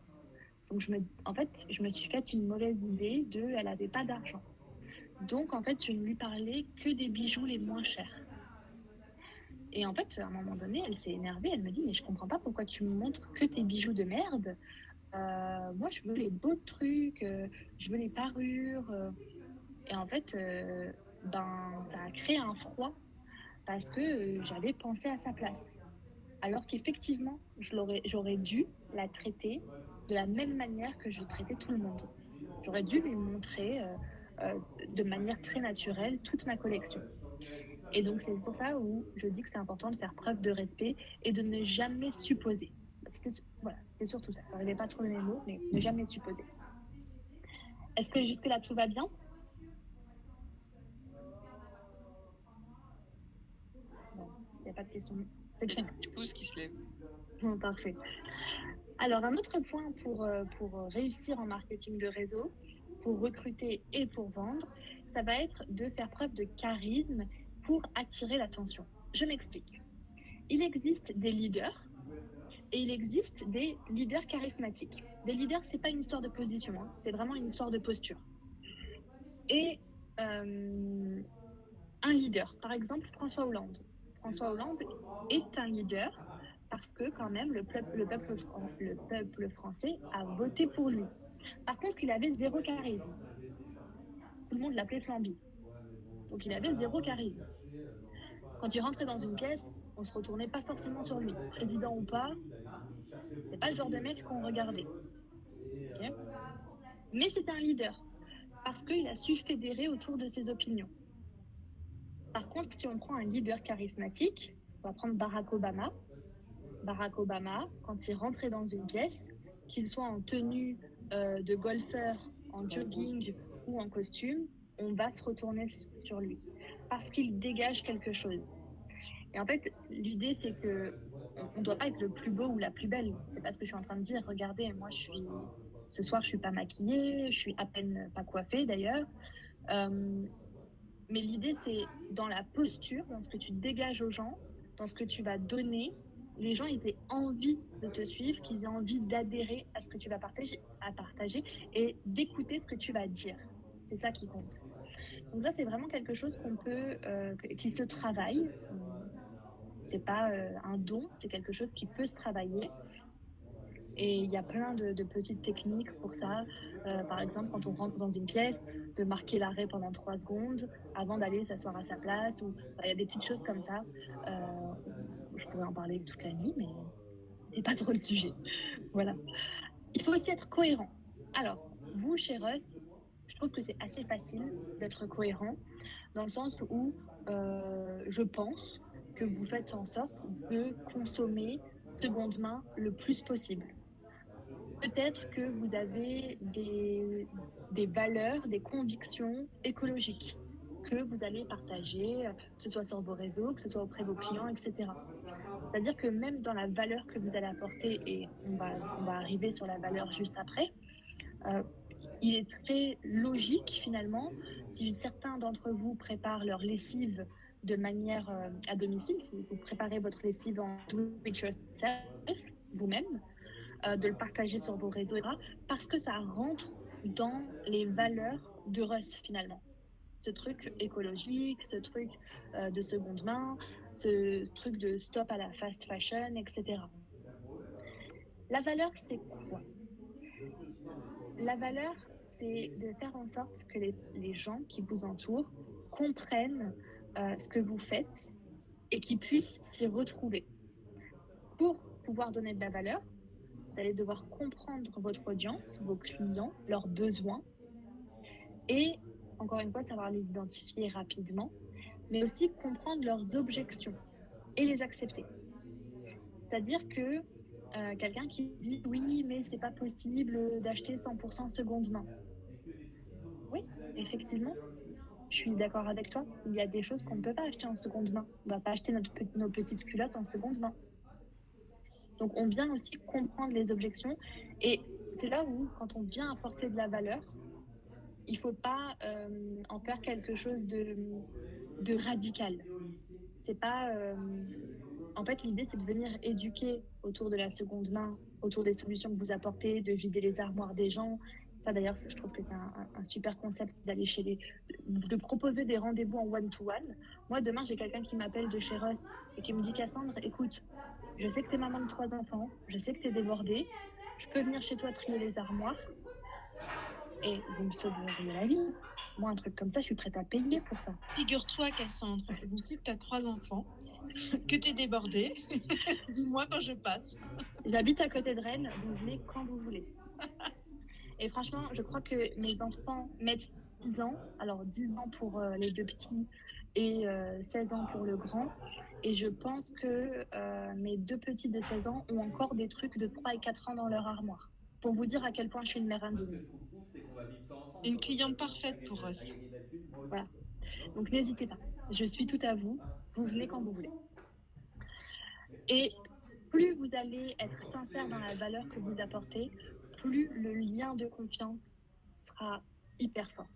Donc en fait, je me suis fait une mauvaise idée de, elle avait pas d'argent. Donc en fait, je ne lui parlais que des bijoux les moins chers. Et en fait, à un moment donné, elle s'est énervée. Elle me dit, mais je comprends pas pourquoi tu me montres que tes bijoux de merde. Moi, je veux les beaux trucs, je veux les parures. Et en fait, ben, ça a créé un froid parce que j'avais pensé à sa place. Alors qu'effectivement, j'aurais dû la traiter de la même manière que je traitais tout le monde. J'aurais dû lui montrer de manière très naturelle toute ma collection. Et donc, c'est pour ça où je dis que c'est important de faire preuve de respect et de ne jamais supposer. Voilà, c'était surtout ça. Je n'arrivais pas à trouver mes mots, mais ne jamais supposer. Est-ce que jusque-là, tout va bien? Bon, il n'y a pas de question. C'est J'ai que des ça. petits pouces qui se lèvent. Bon, parfait. Alors, un autre point pour réussir en marketing de réseau, pour recruter et pour vendre, ça va être de faire preuve de charisme pour attirer l'attention. Je m'explique. Il existe des leaders et il existe des leaders charismatiques. Des leaders, c'est pas une histoire de position, hein, c'est vraiment une histoire de posture. Et un leader, par exemple François Hollande. François Hollande est un leader parce que quand même le peuple français a voté pour lui. Par contre, il avait zéro charisme. Tout le monde l'appelait Flamby. Donc il avait zéro charisme. Quand il rentrait dans une pièce, on se retournait pas forcément sur lui. Président ou pas, c'est pas le genre de mec qu'on regardait. Okay, mais c'était un leader parce qu'il a su fédérer autour de ses opinions. Par contre, si on prend un leader charismatique, on va prendre Barack Obama. Barack Obama, quand il rentrait dans une pièce, qu'il soit en tenue de golfeur, en jogging ou en costume, on va se retourner sur lui parce qu'il dégage quelque chose. Et en fait, l'idée, c'est que on ne doit pas être le plus beau ou la plus belle. C'est pas ce que je suis en train de dire. Regardez, moi, ce soir, je suis pas maquillée, je suis à peine pas coiffée d'ailleurs. Euh, mais l'idée, c'est dans la posture, dans ce que tu dégages aux gens, dans ce que tu vas donner, les gens, ils aient envie de te suivre, qu'ils aient envie d'adhérer à ce que tu vas partager et d'écouter ce que tu vas dire. C'est ça qui compte. Donc ça, c'est vraiment quelque chose qui se travaille. C'est pas un don, c'est quelque chose qui peut se travailler. Et il y a plein de petites techniques pour ça. Par exemple, quand on rentre dans une pièce, de marquer l'arrêt pendant 3 secondes avant d'aller s'asseoir à sa place. Ou il y a des petites choses comme ça. Euh, je pourrais en parler toute la nuit, mais c'est pas trop le sujet. Voilà. Il faut aussi être cohérent. Alors, vous, chez Russ, je trouve que c'est assez facile d'être cohérent dans le sens où je pense que vous faites en sorte de consommer seconde main le plus possible. Peut-être que vous avez des valeurs, des convictions écologiques que vous allez partager, que ce soit sur vos réseaux, que ce soit auprès de vos clients, etc. C'est-à-dire que même dans la valeur que vous allez apporter, et on va arriver sur la valeur juste après, euh, il est très logique finalement, si certains d'entre vous préparent leur lessive de manière à domicile, si vous préparez votre lessive en do it yourself, vous-même, de le partager sur vos réseaux, etc., parce que ça rentre dans les valeurs de Russ finalement. Ce truc écologique, ce truc de seconde main, ce truc de stop à la fast fashion, etc. La valeur, c'est quoi? La valeur, c'est de faire en sorte que les gens qui vous entourent comprennent ce que vous faites et qu'ils puissent s'y retrouver. Pour pouvoir donner de la valeur, vous allez devoir comprendre votre audience, vos clients, leurs besoins et, encore une fois, savoir les identifier rapidement, mais aussi comprendre leurs objections et les accepter. C'est-à-dire que quelqu'un qui dit oui, mais c'est pas possible d'acheter 100% seconde main. Oui, effectivement, je suis d'accord avec toi. Il y a des choses qu'on ne peut pas acheter en seconde main. On ne va pas acheter nos petites culottes en seconde main. Donc, on vient aussi comprendre les objections. Et c'est là où, quand on vient apporter de la valeur, il ne faut pas en faire quelque chose de radical. C'est pas. En fait, l'idée, c'est de venir éduquer autour de la seconde main, autour des solutions que vous apportez, de vider les armoires des gens. Ça, d'ailleurs, je trouve que c'est un super concept d'aller de proposer des rendez-vous en one-to-one. Moi, demain, j'ai quelqu'un qui m'appelle de chez Ross et qui me dit, Cassandre, écoute, je sais que tu es maman de 3 enfants, je sais que tu es débordée, je peux venir chez toi trier les armoires et vous me sauveriez la vie. Moi, un truc comme ça, je suis prête à payer pour ça. Figure-toi, Cassandre, je sais que tu as 3 enfants, que tu es débordée. Dis-moi quand je passe. J'habite à côté de Rennes, vous venez quand vous voulez. Et franchement, je crois que mes enfants mettent 10 ans, alors 10 ans pour les deux petits et 16 ans pour le grand. Et je pense que mes deux petits de 16 ans ont encore des trucs de 3 et 4 ans dans leur armoire. Pour vous dire à quel point je suis une mère indigne. Une cliente parfaite pour Russ. Voilà. Donc n'hésitez pas. Je suis tout à vous. Vous venez quand vous voulez. Et plus vous allez être sincère dans la valeur que vous apportez, plus le lien de confiance sera hyper fort.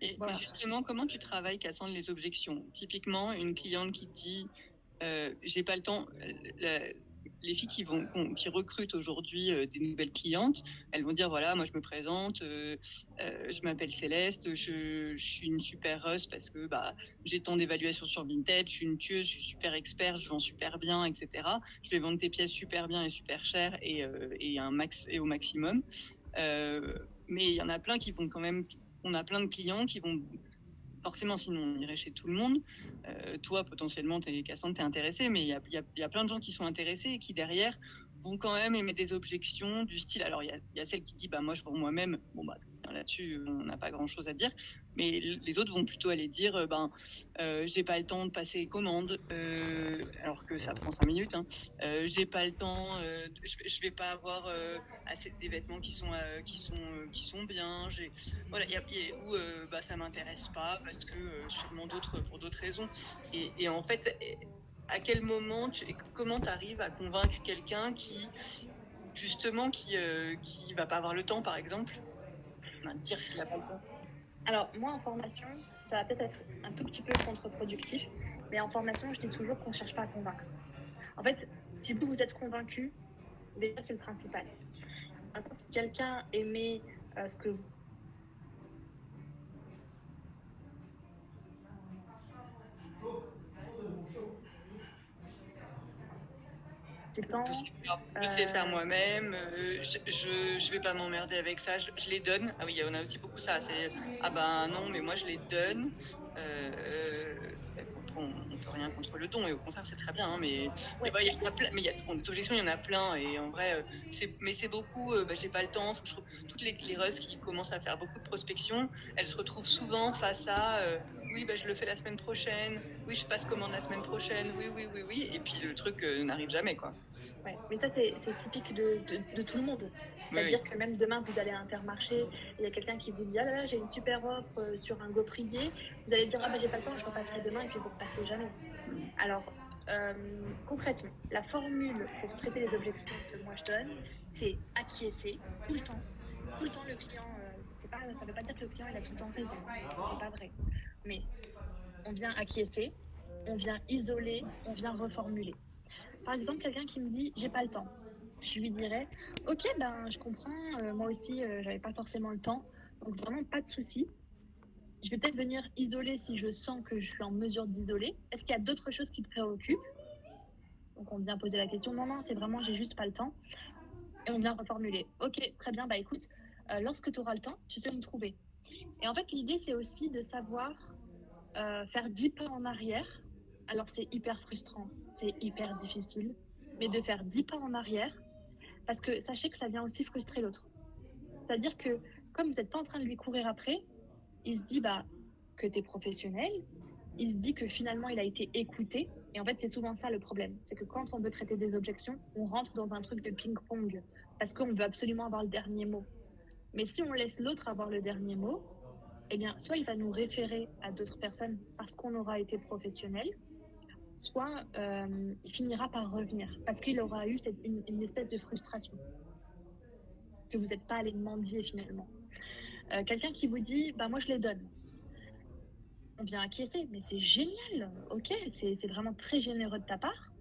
Et Voilà. justement, comment tu travailles cassant les objections? Typiquement, une cliente qui te dit j'ai pas le temps. Les filles qui recrutent aujourd'hui des nouvelles clientes, elles vont dire voilà, moi je me présente, je m'appelle Céleste, je suis une super heureuse parce que bah, j'ai tant d'évaluations sur Vinted, je suis une tueuse, je suis super expert, je vends super bien, etc. Je vais vendre tes pièces super bien et super cher et au maximum. Mais il y en a plein qui vont quand même. On a plein de clients qui vont forcément, sinon on irait chez tout le monde. Toi, potentiellement, Cassandre, t'es intéressée, mais il y a plein de gens qui sont intéressés et qui, derrière, vont quand même émettre des objections du style. Alors, il y a celle qui dit bah, moi, je vends moi-même. Bon, bah, là-dessus, on n'a pas grand-chose à dire. Mais les autres vont plutôt aller dire j'ai pas le temps de passer les commandes, alors que ça prend 5 minutes. Hein. J'ai pas le temps, je vais pas avoir assez des vêtements qui sont bien. Voilà, ou bah, ça m'intéresse pas parce que sûrement pour d'autres raisons. Et en fait, à quel moment, comment tu arrives à convaincre quelqu'un qui va pas avoir le temps, par exemple, dire qu'il a pas le temps? Alors, moi, en formation, ça va peut-être être un tout petit peu contre-productif, mais en formation, je dis toujours qu'on ne cherche pas à convaincre. En fait, si vous, vous êtes convaincu, déjà, c'est le principal. Maintenant, si quelqu'un aimait ce que vous... C'est temps, Je sais faire moi-même, je vais pas m'emmerder avec ça, je les donne. Ah oui, on a aussi beaucoup ça, c'est ah ben non, mais moi je les donne. On peut rien contre le don, et au contraire, c'est très bien, hein, mais ouais, bah, il y a plein, mais bon, des objections, il y en a plein, et en vrai, c'est beaucoup, bah, j'ai pas le temps, faut que toutes les russes qui commencent à faire beaucoup de prospection, elles se retrouvent souvent face à oui, bah, je le fais la semaine prochaine, oui, je passe commande la semaine prochaine, oui, oui, oui, oui, et puis le truc n'arrive jamais, quoi. ouais. Mais ça, c'est typique de tout le monde. Oui, oui. C'est-à-dire que même demain, vous allez à Intermarché, il y a quelqu'un qui vous dit ah là là, j'ai une super offre sur un gaufrier. Vous allez dire ah bah j'ai pas le temps, je repasserai demain, et puis vous repassez jamais. Alors, concrètement, la formule pour traiter les objections que moi je donne, c'est acquiescer tout le temps. Tout le temps, le client, ça ne veut pas dire que le client il a tout le temps raison. C'est pas vrai. Mais on vient acquiescer, on vient isoler, on vient reformuler. Par exemple, quelqu'un qui me dit j'ai pas le temps. Je lui dirais ok, ben je comprends, moi aussi j'avais pas forcément le temps, donc vraiment pas de souci. Je vais peut-être venir isoler si je sens que je suis en mesure d'isoler. Est-ce qu'il y a d'autres choses qui te préoccupent? Donc on vient poser la question non, non, c'est vraiment j'ai juste pas le temps. Et on vient reformuler ok, très bien, bah écoute, lorsque tu auras le temps, tu sais me trouver. Et en fait, l'idée, c'est aussi de savoir faire 10 pas en arrière. Alors c'est hyper frustrant, c'est hyper difficile, mais de faire 10 pas en arrière, parce que sachez que ça vient aussi frustrer l'autre. C'est-à-dire que comme vous n'êtes pas en train de lui courir après, il se dit bah, que tu es professionnel, il se dit que finalement il a été écouté. Et en fait, c'est souvent ça le problème. C'est que quand on veut traiter des objections, on rentre dans un truc de ping-pong parce qu'on veut absolument avoir le dernier mot. Mais si on laisse l'autre avoir le dernier mot, eh bien, soit il va nous référer à d'autres personnes parce qu'on aura été professionnel, soit il finira par revenir parce qu'il aura eu une espèce de frustration que vous n'êtes pas allé mendier finalement. Quelqu'un qui vous dit bah, moi je les donne. On vient acquiescer, mais c'est génial, ok, c'est vraiment très généreux de ta part.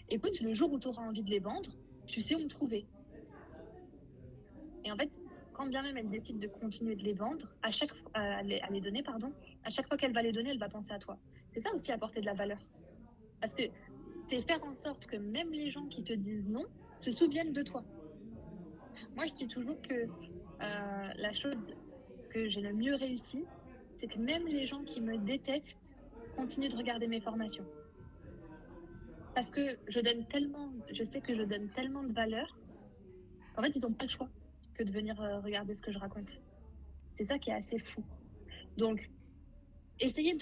Écoute, le jour où tu auras envie de les vendre, tu sais où me trouver. Et en fait, quand bien même elle décide de continuer de les vendre, à les donner, pardon, à chaque fois qu'elle va les donner, elle va penser à toi. C'est ça aussi apporter de la valeur. Parce que c'est faire en sorte que même les gens qui te disent non se souviennent de toi. Moi, je dis toujours que la chose que j'ai le mieux réussi, c'est que même les gens qui me détestent continuent de regarder mes formations. Parce que je sais que je donne tellement de valeur qu'en fait, ils n'ont pas le choix que de venir regarder ce que je raconte. C'est ça qui est assez fou. Donc, essayez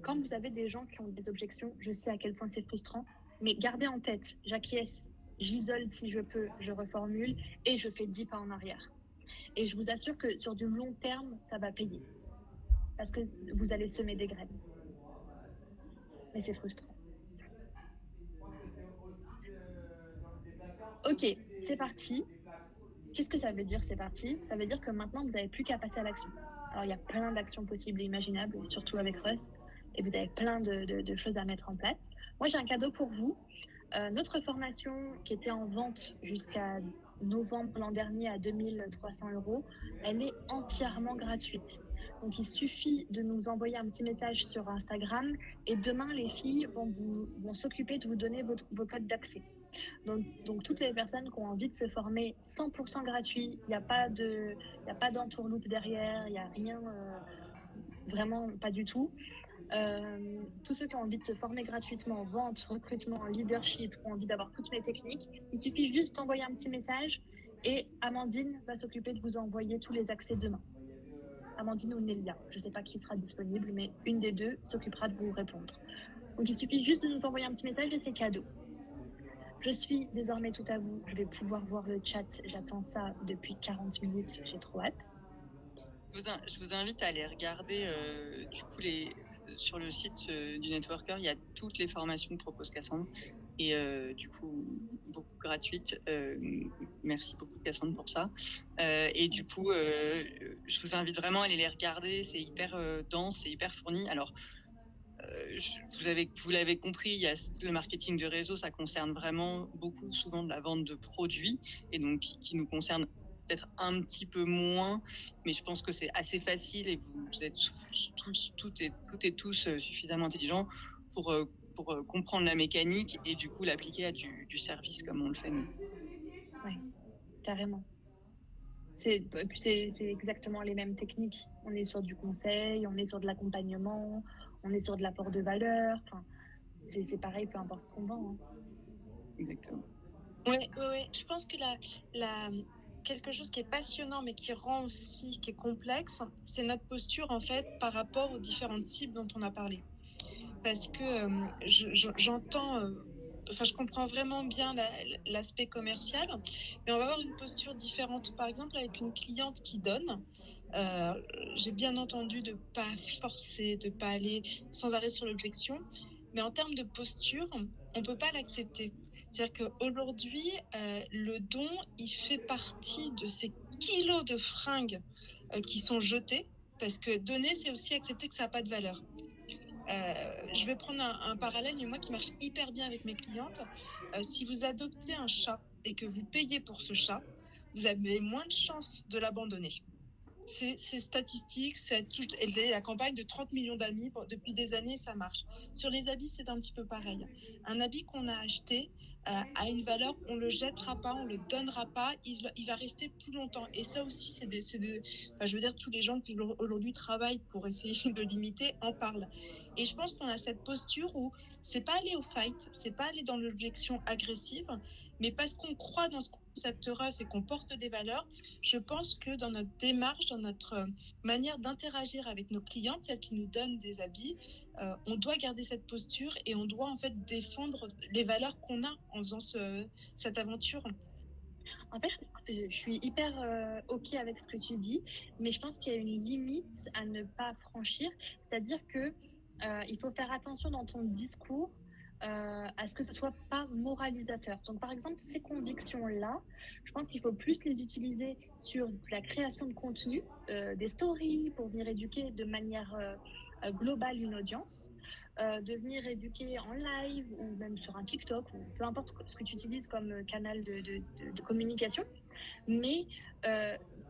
quand vous avez des gens qui ont des objections, je sais à quel point c'est frustrant, mais gardez en tête, j'acquiesce, j'isole si je peux, je reformule et je fais 10 pas en arrière. Et je vous assure que sur du long terme, ça va payer. Parce que vous allez semer des graines. Mais c'est frustrant. Ok, c'est parti. Qu'est-ce que ça veut dire, c'est parti? Ça veut dire que maintenant, vous n'avez plus qu'à passer à l'action. Alors, il y a plein d'actions possibles et imaginables, surtout avec Russ, et vous avez plein de choses à mettre en place. Moi, j'ai un cadeau pour vous. Notre formation, qui était en vente jusqu'à novembre l'an dernier à 2300 €, elle est entièrement gratuite. Donc, il suffit de nous envoyer un petit message sur Instagram et demain, les filles vont s'occuper de vous donner vos codes d'accès. Donc, toutes les personnes qui ont envie de se former 100% gratuit, il n'y a pas d'entourloupe derrière, il n'y a rien, vraiment pas du tout. Tous ceux qui ont envie de se former gratuitement, vente, recrutement, leadership, qui ont envie d'avoir toutes mes techniques, il suffit juste d'envoyer un petit message et Amandine va s'occuper de vous envoyer tous les accès demain. Amandine ou Nelia, je ne sais pas qui sera disponible, mais une des deux s'occupera de vous répondre. Donc il suffit juste de nous envoyer un petit message et c'est cadeau. Je suis désormais tout à vous. Je vais pouvoir voir le chat. J'attends ça depuis 40 minutes. J'ai trop hâte. Je vous invite à aller regarder du coup sur le site du Networker, il y a toutes les formations que propose Cassandre et du coup beaucoup gratuites. Merci beaucoup Cassandre pour ça. Et du coup, je vous invite vraiment à aller les regarder. C'est hyper dense, c'est hyper fourni. Alors vous l'avez compris, il y a le marketing de réseau, ça concerne vraiment beaucoup souvent de la vente de produits et donc qui nous concerne peut-être un petit peu moins, mais je pense que c'est assez facile et vous êtes toutes et tous suffisamment intelligents pour, comprendre la mécanique et du coup l'appliquer à du service comme on le fait nous. Oui, carrément. C'est exactement les mêmes techniques. On est sur du conseil, on est sur de l'accompagnement, on est sur de l'apport de valeur. Enfin, c'est pareil, peu importe ce qu'on vend. Hein. Exactement. Oui. Je pense que quelque chose qui est passionnant, mais qui rend aussi, qui est complexe, c'est notre posture, en fait, par rapport aux différentes cibles dont on a parlé. Parce que j'entends, enfin, je comprends vraiment bien l'aspect commercial, mais on va avoir une posture différente. Par exemple, avec une cliente qui donne, j'ai bien entendu de ne pas forcer, de ne pas aller sans arrêt sur l'objection, mais en termes de posture, on ne peut pas l'accepter. C'est-à-dire qu'aujourd'hui, le don, il fait partie de ces kilos de fringues qui sont jetées, parce que donner, c'est aussi accepter que ça n'a pas de valeur. Je vais prendre un parallèle, mais moi qui marche hyper bien avec mes clientes. Si vous adoptez un chat et que vous payez pour ce chat, vous avez moins de chances de l'abandonner. C'est statistique, la campagne de 30 millions d'amis, depuis des années, ça marche. Sur les habits, c'est un petit peu pareil. Un habit qu'on a acheté a une valeur, on ne le jettera pas, on ne le donnera pas, il va rester plus longtemps. Et ça aussi, je veux dire, tous les gens qui aujourd'hui travaillent pour essayer de limiter en parlent. Et je pense qu'on a cette posture où c'est pas aller au fight, c'est pas aller dans l'objection agressive, mais parce qu'on croit dans ce concept Russ et qu'on porte des valeurs, je pense que dans notre démarche, dans notre manière d'interagir avec nos clientes, celles qui nous donnent des habits, on doit garder cette posture et on doit en fait défendre les valeurs qu'on a en faisant cette aventure. En fait, je suis hyper OK avec ce que tu dis, mais je pense qu'il y a une limite à ne pas franchir. C'est-à-dire que il faut faire attention dans ton discours à ce que ce soit pas moralisateur. Donc, par exemple, ces convictions-là, je pense qu'il faut plus les utiliser sur la création de contenu, des stories pour venir éduquer de manière globale une audience, de venir éduquer en live ou même sur un TikTok ou peu importe ce que tu utilises comme canal de communication. Mais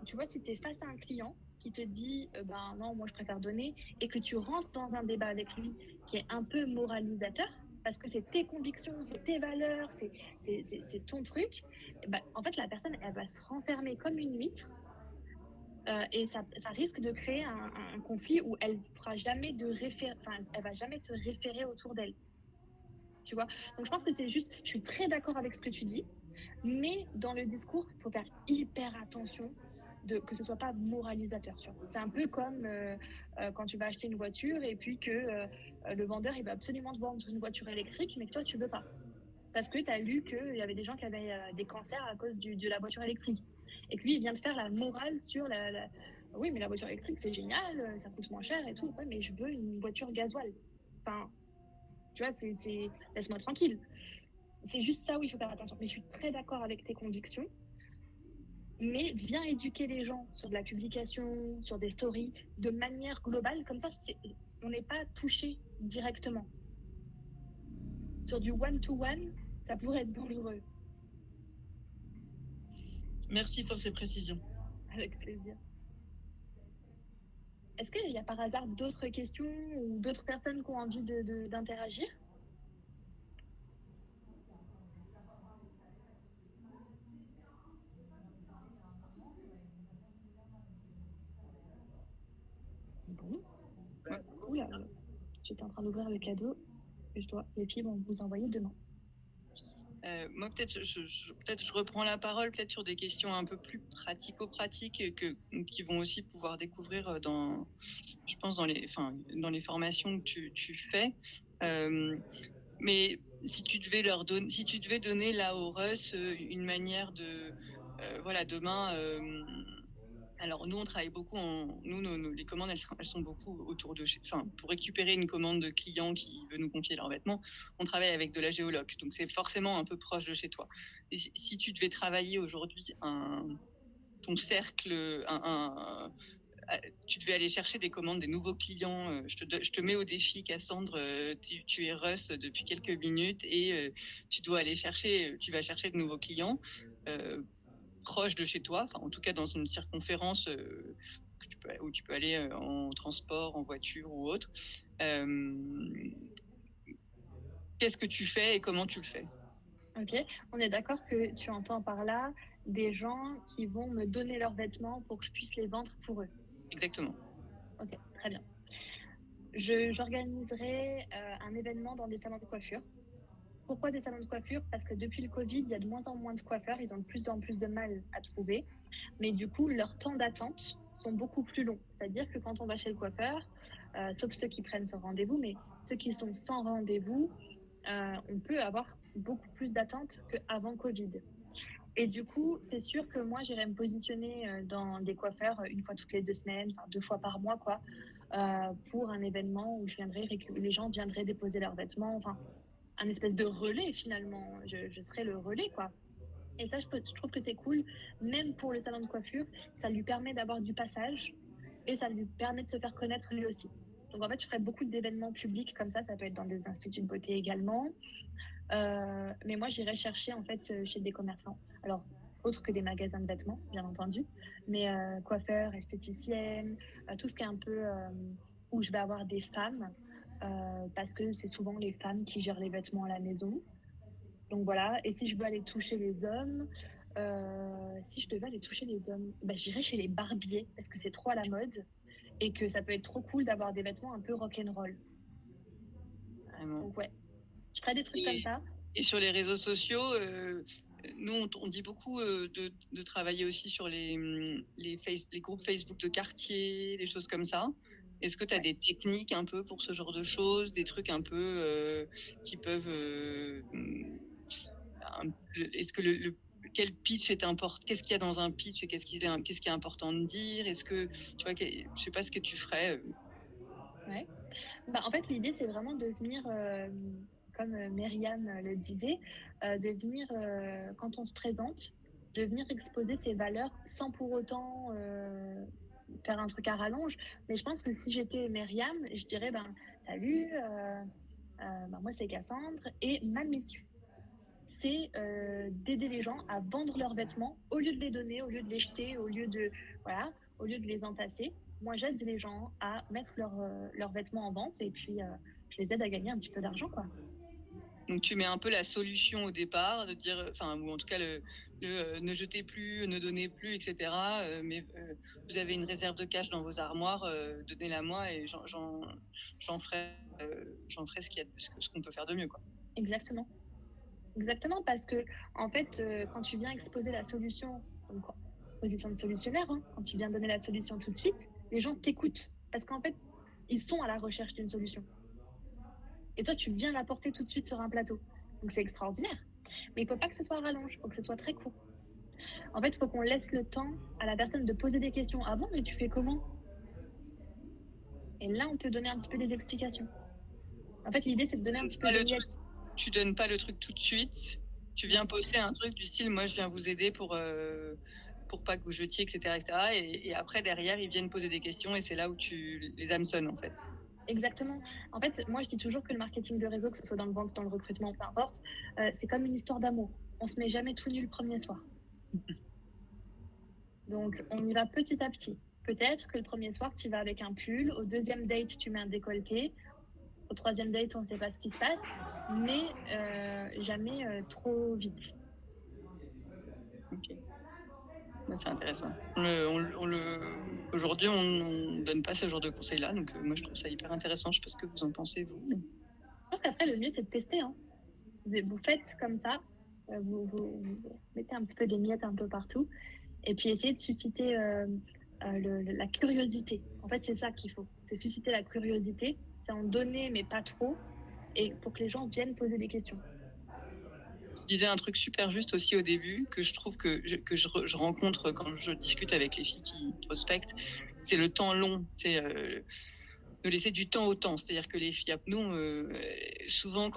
tu vois, si tu es face à un client qui te dit ben non, moi je préfère donner et que tu rentres dans un débat avec lui qui est un peu moralisateur, parce que c'est tes convictions, c'est tes valeurs, c'est ton truc, ben, en fait, la personne, elle va se renfermer comme une huître et ça risque de créer un conflit où elle fera jamais elle va jamais te référer autour d'elle. Tu vois. Donc je pense que c'est juste, je suis très d'accord avec ce que tu dis, mais dans le discours, il faut faire hyper attention que ce soit pas moralisateur. C'est un peu comme quand tu vas acheter une voiture et puis que le vendeur il va absolument te vendre une voiture électrique, mais que toi tu veux pas. Parce que tu as lu qu'il y avait des gens qui avaient des cancers à cause de la voiture électrique. Et que lui, il vient de faire la morale sur oui, mais la voiture électrique, c'est génial, ça coûte moins cher et tout. Ouais, mais je veux une voiture gasoil. Enfin, tu vois, laisse-moi tranquille. C'est juste ça où il faut faire attention. Mais je suis très d'accord avec tes convictions. Mais viens éduquer les gens sur de la publication, sur des stories, de manière globale. Comme ça, on n'est pas touché directement. Sur du one-to-one, ça pourrait être dangereux. Merci pour ces précisions. Avec plaisir. Est-ce qu'il y a par hasard d'autres questions ou d'autres personnes qui ont envie d'interagir? Bon. Ouais. Oula, j'étais en train d'ouvrir le cadeau. Les filles vont vous envoyer demain. Moi, peut-être je reprends la parole peut-être sur des questions un peu plus pratico-pratiques qui vont aussi pouvoir découvrir je pense, dans les formations que tu fais. Mais si tu devais donner là aux Russ une manière de, voilà, demain. Alors nous, on travaille beaucoup les commandes, elles sont beaucoup autour de pour récupérer une commande de client qui veut nous confier leurs vêtements, on travaille avec de la géoloc. Donc c'est forcément un peu proche de chez toi. Et si tu devais travailler aujourd'hui ton cercle, tu devais aller chercher des commandes des nouveaux clients. Je te mets au défi, Cassandre. Tu es Russ depuis quelques minutes et tu vas chercher de nouveaux clients. Proche de chez toi, en tout cas dans une circonférence où tu peux aller en transport, en voiture ou autre. Qu'est-ce que tu fais et comment tu le fais? Ok, on est d'accord que tu entends par là des gens qui vont me donner leurs vêtements pour que je puisse les vendre pour eux. Exactement. Ok, très bien. J'organiserai un événement dans des salons de coiffure. Pourquoi des salons de coiffure? Parce que depuis le Covid, il y a de moins en moins de coiffeurs, ils ont de plus en plus de mal à trouver. Mais du coup, leurs temps d'attente sont beaucoup plus longs. C'est-à-dire que quand on va chez le coiffeur, sauf ceux qui prennent son rendez-vous, mais ceux qui sont sans rendez-vous, on peut avoir beaucoup plus d'attente qu'avant Covid. Et du coup, c'est sûr que moi, j'irai me positionner dans des coiffeurs une fois toutes les 2 semaines, enfin 2 fois par mois, quoi, pour un événement où les gens viendraient déposer leurs vêtements, enfin, un espèce de relais finalement. Je serai le relais, quoi. Et ça, je trouve que c'est cool, même pour le salon de coiffure, ça lui permet d'avoir du passage et ça lui permet de se faire connaître lui aussi. Donc en fait, je ferai beaucoup d'événements publics comme ça peut être dans des instituts de beauté également. Mais moi, j'irai chercher en fait chez des commerçants. Alors, autres que des magasins de vêtements, bien entendu, mais coiffeurs, esthéticiennes, tout ce qui est un peu où je vais avoir des femmes, parce que c'est souvent les femmes qui gèrent les vêtements à la maison. Donc voilà, et si je veux aller toucher les hommes, si je devais aller toucher les hommes, bah, j'irais chez les barbiers, parce que c'est trop à la mode et que ça peut être trop cool d'avoir des vêtements un peu rock'n'roll. Vraiment. Donc ouais, je ferais des trucs comme ça. Et sur les réseaux sociaux, nous, on dit beaucoup de travailler aussi sur les groupes Facebook de quartier, les choses comme ça. Est-ce que tu as des techniques un peu pour ce genre de choses, des trucs un peu qui peuvent... est-ce que quel pitch est important? Qu'est-ce qu'il y a dans un pitch et qu'est-ce qui est important de dire? Est-ce que, tu vois, je sais pas ce que tu ferais. Ouais. Bah, en fait, l'idée, c'est vraiment de venir, comme Myriam le disait, de venir, quand on se présente, de venir exposer ses valeurs sans pour autant faire un truc à rallonge. Mais je pense que si j'étais Myriam, je dirais, ben, salut, ben, moi c'est Cassandre, et ma mission, c'est d'aider les gens à vendre leurs vêtements au lieu de les donner, au lieu de les jeter, voilà, au lieu de les entasser. Moi, j'aide les gens à mettre leurs vêtements en vente et puis je les aide à gagner un petit peu d'argent, quoi. Donc tu mets un peu la solution au départ, de dire, ou en tout cas ne jetez plus, ne donnez plus, etc. Mais vous avez une réserve de cash dans vos armoires, donnez-la moi et j'en ferai ce qu'on peut faire de mieux, quoi. Exactement. Exactement, parce que en fait, quand tu viens exposer la solution, donc position de solutionnaire, hein, quand tu viens donner la solution tout de suite, les gens t'écoutent parce qu'en fait, ils sont à la recherche d'une solution. Et toi, tu viens l'apporter tout de suite sur un plateau. Donc c'est extraordinaire. Mais il ne faut pas que ce soit à rallonge, il faut que ce soit très court. En fait, il faut qu'on laisse le temps à la personne de poser des questions. Ah bon, mais tu fais comment? Et là, on peut donner un petit peu des explications. En fait, l'idée, c'est de donner un petit peu de miettes. tu donnes pas le truc tout de suite. Tu viens poster un truc du style, moi je viens vous aider pour pas que vous jetiez, etc., etc. Et après derrière ils viennent poser des questions et c'est là où tu les hameçonnes en fait. Exactement. En fait, moi, je dis toujours que le marketing de réseau, que ce soit dans le vente, dans le recrutement, peu importe, c'est comme une histoire d'amour. On se met jamais tout nu le premier soir. Donc, on y va petit à petit. Peut-être que le premier soir, tu vas avec un pull. Au deuxième date, tu mets un décolleté. Au troisième date, on ne sait pas ce qui se passe. Mais jamais trop vite. Ok. Ouais, c'est intéressant. Aujourd'hui, on donne pas ce genre de conseils-là, donc moi je trouve ça hyper intéressant. Je sais pas ce que vous en pensez, vous. Je pense qu'après, le mieux, c'est de tester. Hein. Vous faites comme ça, vous mettez un petit peu des miettes un peu partout, et puis essayez de susciter la curiosité. En fait, c'est ça qu'il faut. C'est susciter la curiosité, c'est en donner, mais pas trop, et pour que les gens viennent poser des questions. Tu disais un truc super juste aussi au début, que je trouve je rencontre quand je discute avec les filles qui prospectent, c'est le temps long. C'est de laisser du temps au temps. C'est-à-dire que les filles, nous, souvent,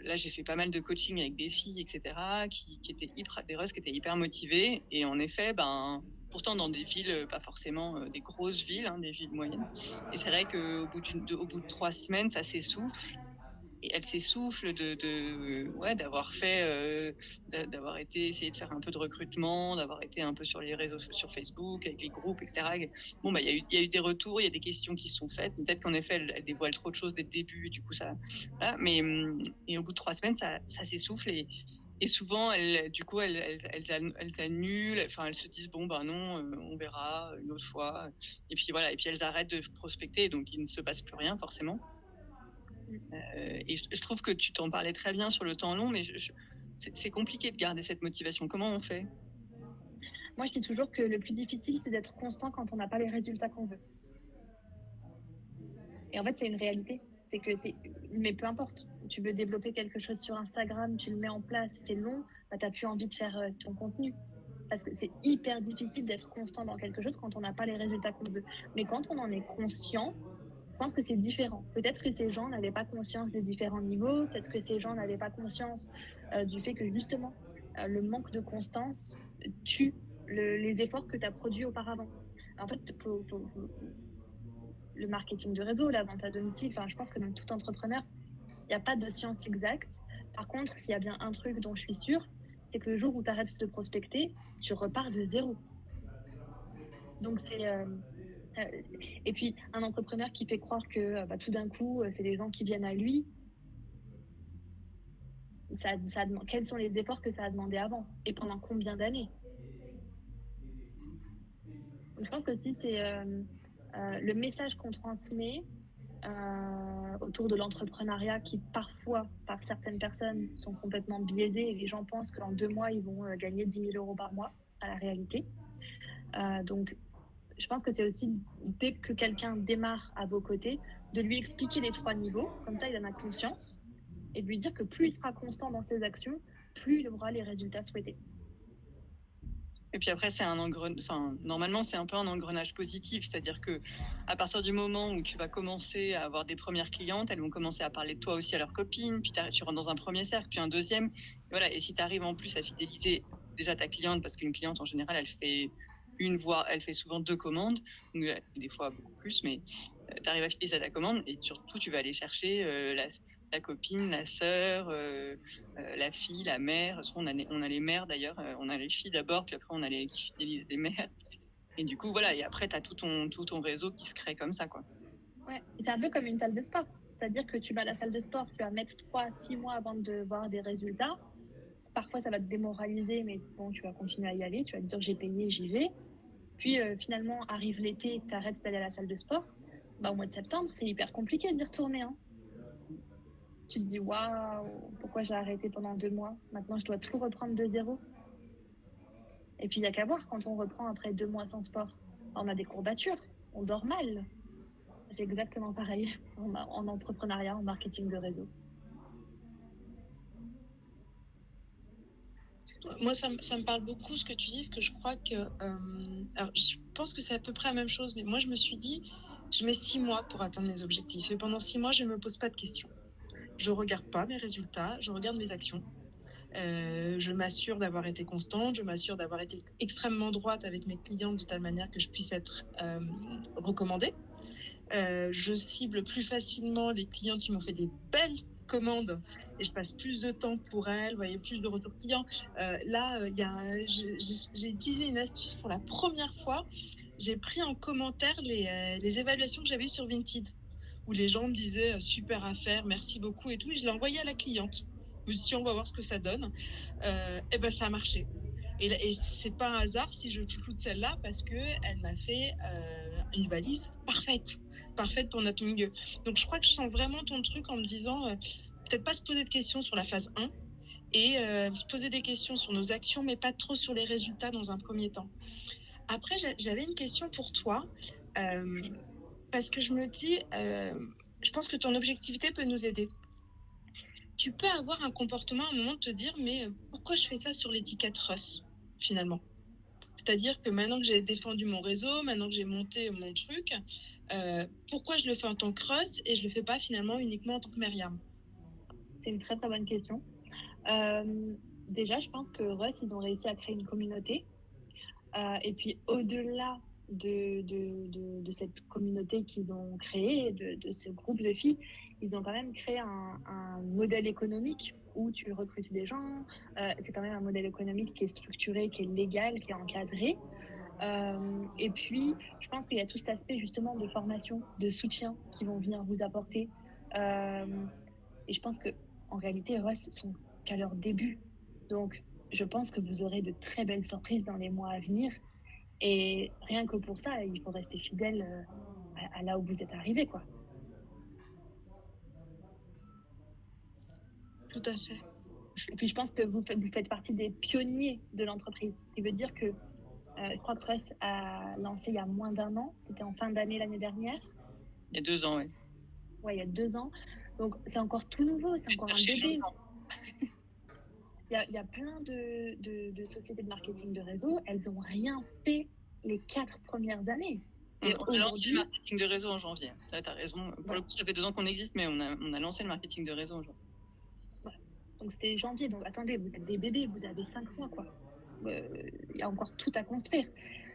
là, j'ai fait pas mal de coaching avec des filles, etc., qui étaient des russes qui étaient hyper motivées. Et en effet, pourtant dans des villes, pas forcément des grosses villes, hein, des villes moyennes. Et c'est vrai qu'au bout de 3 semaines, ça s'essouffle. Et elle s'essouffle ouais, d'avoir fait, d'avoir essayé de faire un peu de recrutement, d'avoir été un peu sur les réseaux, sur Facebook, avec les groupes, etc. Bon, il y a eu des retours, il y a des questions qui se sont faites. Peut-être qu'en effet, elle dévoile trop de choses dès le début, et du coup, ça. Voilà. Et au bout de 3 semaines, ça s'essouffle. Et souvent, du coup, elles annulent, enfin, elles se disent, bon, ben non, on verra une autre fois. Et puis voilà, et puis elles arrêtent de prospecter, donc il ne se passe plus rien, forcément. Et je trouve que tu t'en parlais très bien sur le temps long, mais c'est compliqué de garder cette motivation. Comment on fait? Moi, je dis toujours que le plus difficile, c'est d'être constant quand on n'a pas les résultats qu'on veut. Et en fait, c'est une réalité. C'est que mais peu importe. Tu veux développer quelque chose sur Instagram, tu le mets en place, c'est long, bah, tu n'as plus envie de faire ton contenu. Parce que c'est hyper difficile d'être constant dans quelque chose quand on n'a pas les résultats qu'on veut. Mais quand on en est conscient, je pense que c'est différent. Peut-être que ces gens n'avaient pas conscience des différents niveaux, peut-être que ces gens n'avaient pas conscience du fait que justement, le manque de constance tue les efforts que tu as produits auparavant. En fait, le marketing de réseau, la vente à domicile, je pense que dans tout entrepreneur, il n'y a pas de science exacte. Par contre, s'il y a bien un truc dont je suis sûre, c'est que le jour où tu arrêtes de prospecter, tu repars de zéro. Donc, et puis, un entrepreneur qui fait croire que tout d'un coup, c'est les gens qui viennent à lui, quels sont les efforts que ça a demandé avant et pendant combien d'années? Donc, je pense que si c'est le message qu'on transmet autour de l'entrepreneuriat qui parfois, par certaines personnes, sont complètement biaisés et les gens pensent qu'en 2 mois, ils vont gagner 10 000 euros par mois. C'est pas la réalité. Donc, je pense que c'est aussi, dès que quelqu'un démarre à vos côtés, de lui expliquer les 3 niveaux, comme ça il en a conscience, et de lui dire que plus il sera constant dans ses actions, plus il aura les résultats souhaités. Et puis après, normalement, c'est un peu un engrenage positif, c'est-à-dire que à partir du moment où tu vas commencer à avoir des premières clientes, elles vont commencer à parler de toi aussi à leurs copines, puis tu rentres dans un premier cercle, puis un deuxième. Et voilà. Et si tu arrives en plus à fidéliser déjà ta cliente, parce qu'une cliente en général, elle fait souvent 2 commandes, donc, des fois beaucoup plus, mais tu arrives à fidéliser ta commande et surtout tu vas aller chercher la copine, la sœur, la fille, la mère. On a les mères d'ailleurs, on a les filles d'abord, puis après on a les qui fidélisent les mères. Et du coup, voilà, et après, tu as tout ton réseau qui se crée comme ça, quoi. Ouais, c'est un peu comme une salle de sport. C'est-à-dire que tu vas à la salle de sport, tu vas mettre 3 à 6 mois avant de voir des résultats. Parfois, ça va te démoraliser, mais bon, tu vas continuer à y aller. Tu vas te dire, j'ai payé, j'y vais. Puis finalement, arrive l'été, tu arrêtes d'aller à la salle de sport. Au mois de septembre, c'est hyper compliqué d'y retourner. Hein. Tu te dis, waouh, pourquoi j'ai arrêté pendant 2 mois? Maintenant, je dois tout reprendre de zéro. Et puis, il n'y a qu'à voir, quand on reprend après 2 mois sans sport, on a des courbatures, on dort mal. C'est exactement pareil en entrepreneuriat, en marketing de réseau. Moi, ça me parle beaucoup ce que tu dis, parce que je crois que... alors, je pense que c'est à peu près la même chose, mais moi, je me suis dit, je mets 6 mois pour atteindre mes objectifs. Et pendant 6 mois, je ne me pose pas de questions. je regarde pas mes résultats, je regarde mes actions. Je m'assure d'avoir été constante, je m'assure d'avoir été extrêmement droite avec mes clients de telle manière que je puisse être recommandée. Je cible plus facilement les clients qui m'ont fait des belles commandes et je passe plus de temps pour elles, vous voyez, plus de retours clients. J'ai utilisé une astuce pour la première fois. J'ai pris en commentaire les évaluations que j'avais sur Vinted, où les gens me disaient super affaire, merci beaucoup et tout, et je l'ai envoyé à la cliente. Je me suis dit, on va voir ce que ça donne. Et ben ça a marché. Et c'est pas un hasard si je chouchoute celle-là parce qu'elle m'a fait une valise parfaite pour notre milieu. Donc je crois que je sens vraiment ton truc en me disant peut-être pas se poser de questions sur la phase 1 et se poser des questions sur nos actions, mais pas trop sur les résultats dans un premier temps. Après, j'avais une question pour toi parce que je me dis, je pense que ton objectivité peut nous aider. Tu peux avoir un comportement à un moment de te dire mais pourquoi je fais ça sur l'étiquette Russ finalement? C'est-à-dire que maintenant que j'ai défendu mon réseau, maintenant que j'ai monté mon truc, pourquoi je le fais en tant que Russ et je le fais pas finalement uniquement en tant que Myriam? C'est une très très bonne question. Déjà, je pense que Russ, ils ont réussi à créer une communauté. Et puis, au-delà de cette communauté qu'ils ont créée, de ce groupe de filles, ils ont quand même créé un modèle économique où tu recrutes des gens. C'est quand même un modèle économique qui est structuré, qui est légal, qui est encadré. Et puis, je pense qu'il y a tout cet aspect justement de formation, de soutien qui vont venir vous apporter. Et je pense que en réalité, Ross sont qu'à leur début. Donc, je pense que vous aurez de très belles surprises dans les mois à venir. Et rien que pour ça, il faut rester fidèle à là où vous êtes arrivé, quoi. Tout à fait. Et puis, je pense que vous faites partie des pionniers de l'entreprise. Ce qui veut dire que je crois que Russ a lancé il y a moins d'un an. C'était en fin d'année l'année dernière. Il y a 2 ans, oui. Ouais, il y a 2 ans. Donc, c'est encore tout nouveau, c'est encore un bébé. Il y a plein de sociétés de marketing de réseau. Elles n'ont rien fait les 4 premières années. Et on a lancé le marketing de réseau en janvier. Tu as raison. Pour le coup, ça fait 2 ans qu'on existe, mais on a lancé le marketing de réseau en janvier. Voilà. Donc, c'était janvier. Donc, attendez, vous êtes des bébés, vous avez 5 mois, quoi. Il y a encore tout à construire.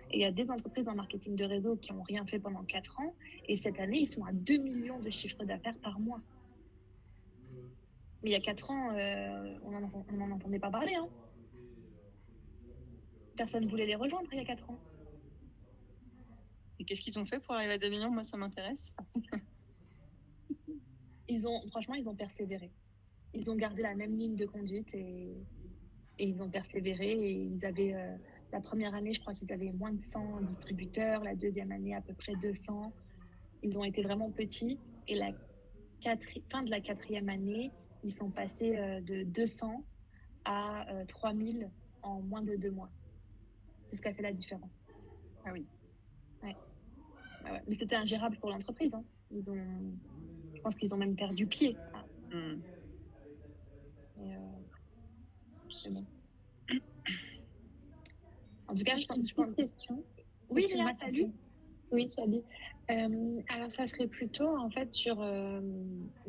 Et il y a des entreprises en marketing de réseau qui n'ont rien fait pendant 4 ans. Et cette année, ils sont à 2 millions de chiffres d'affaires par mois. Mais il y a 4 ans, on n'en entendait pas parler. Hein. Personne ne voulait les rejoindre il y a 4 ans. Et qu'est-ce qu'ils ont fait pour arriver à 2 millions? Moi, ça m'intéresse. Franchement, ils ont persévéré. Ils ont gardé la même ligne de conduite et ils ont persévéré. Et ils avaient, la première année, je crois qu'ils avaient moins de 100 distributeurs. La deuxième année, à peu près 200. Ils ont été vraiment petits. Et la fin de la 4e année, ils sont passés de 200 à 3000 en moins de 2 mois. C'est ce qui a fait la différence. Ah oui. Ouais. Ouais. Mais c'était ingérable pour l'entreprise. Hein. Je pense qu'ils ont même perdu pied. C'est bon. En tout cas, je pense une question. Oui, Léa, salut. Oui, salut. Alors, ça serait plutôt, en fait, sur...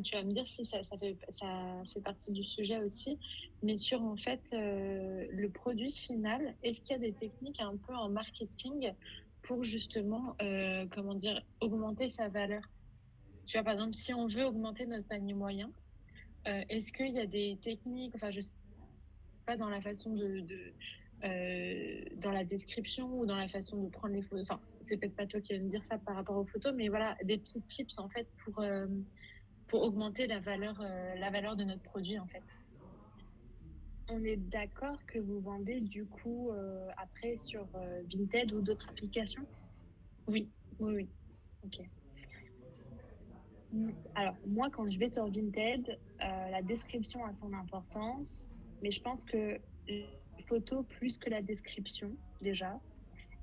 tu vas me dire si ça fait partie du sujet aussi, mais sur, en fait, le produit final, est-ce qu'il y a des techniques un peu en marketing pour, justement, comment dire, augmenter sa valeur? Tu vois, par exemple, si on veut augmenter notre panier moyen, est-ce qu'il y a des techniques, enfin, je sais pas, dans la façon dans la description ou dans la façon de prendre les photos. Enfin, c'est peut-être pas toi qui vas me dire ça par rapport aux photos, mais voilà, des petits tips en fait pour augmenter la valeur de notre produit en fait. On est d'accord que vous vendez du coup après sur Vinted ou d'autres applications? Oui. Ok. Alors, moi, quand je vais sur Vinted, la description a son importance, mais je pense que les photos plus que la description, déjà.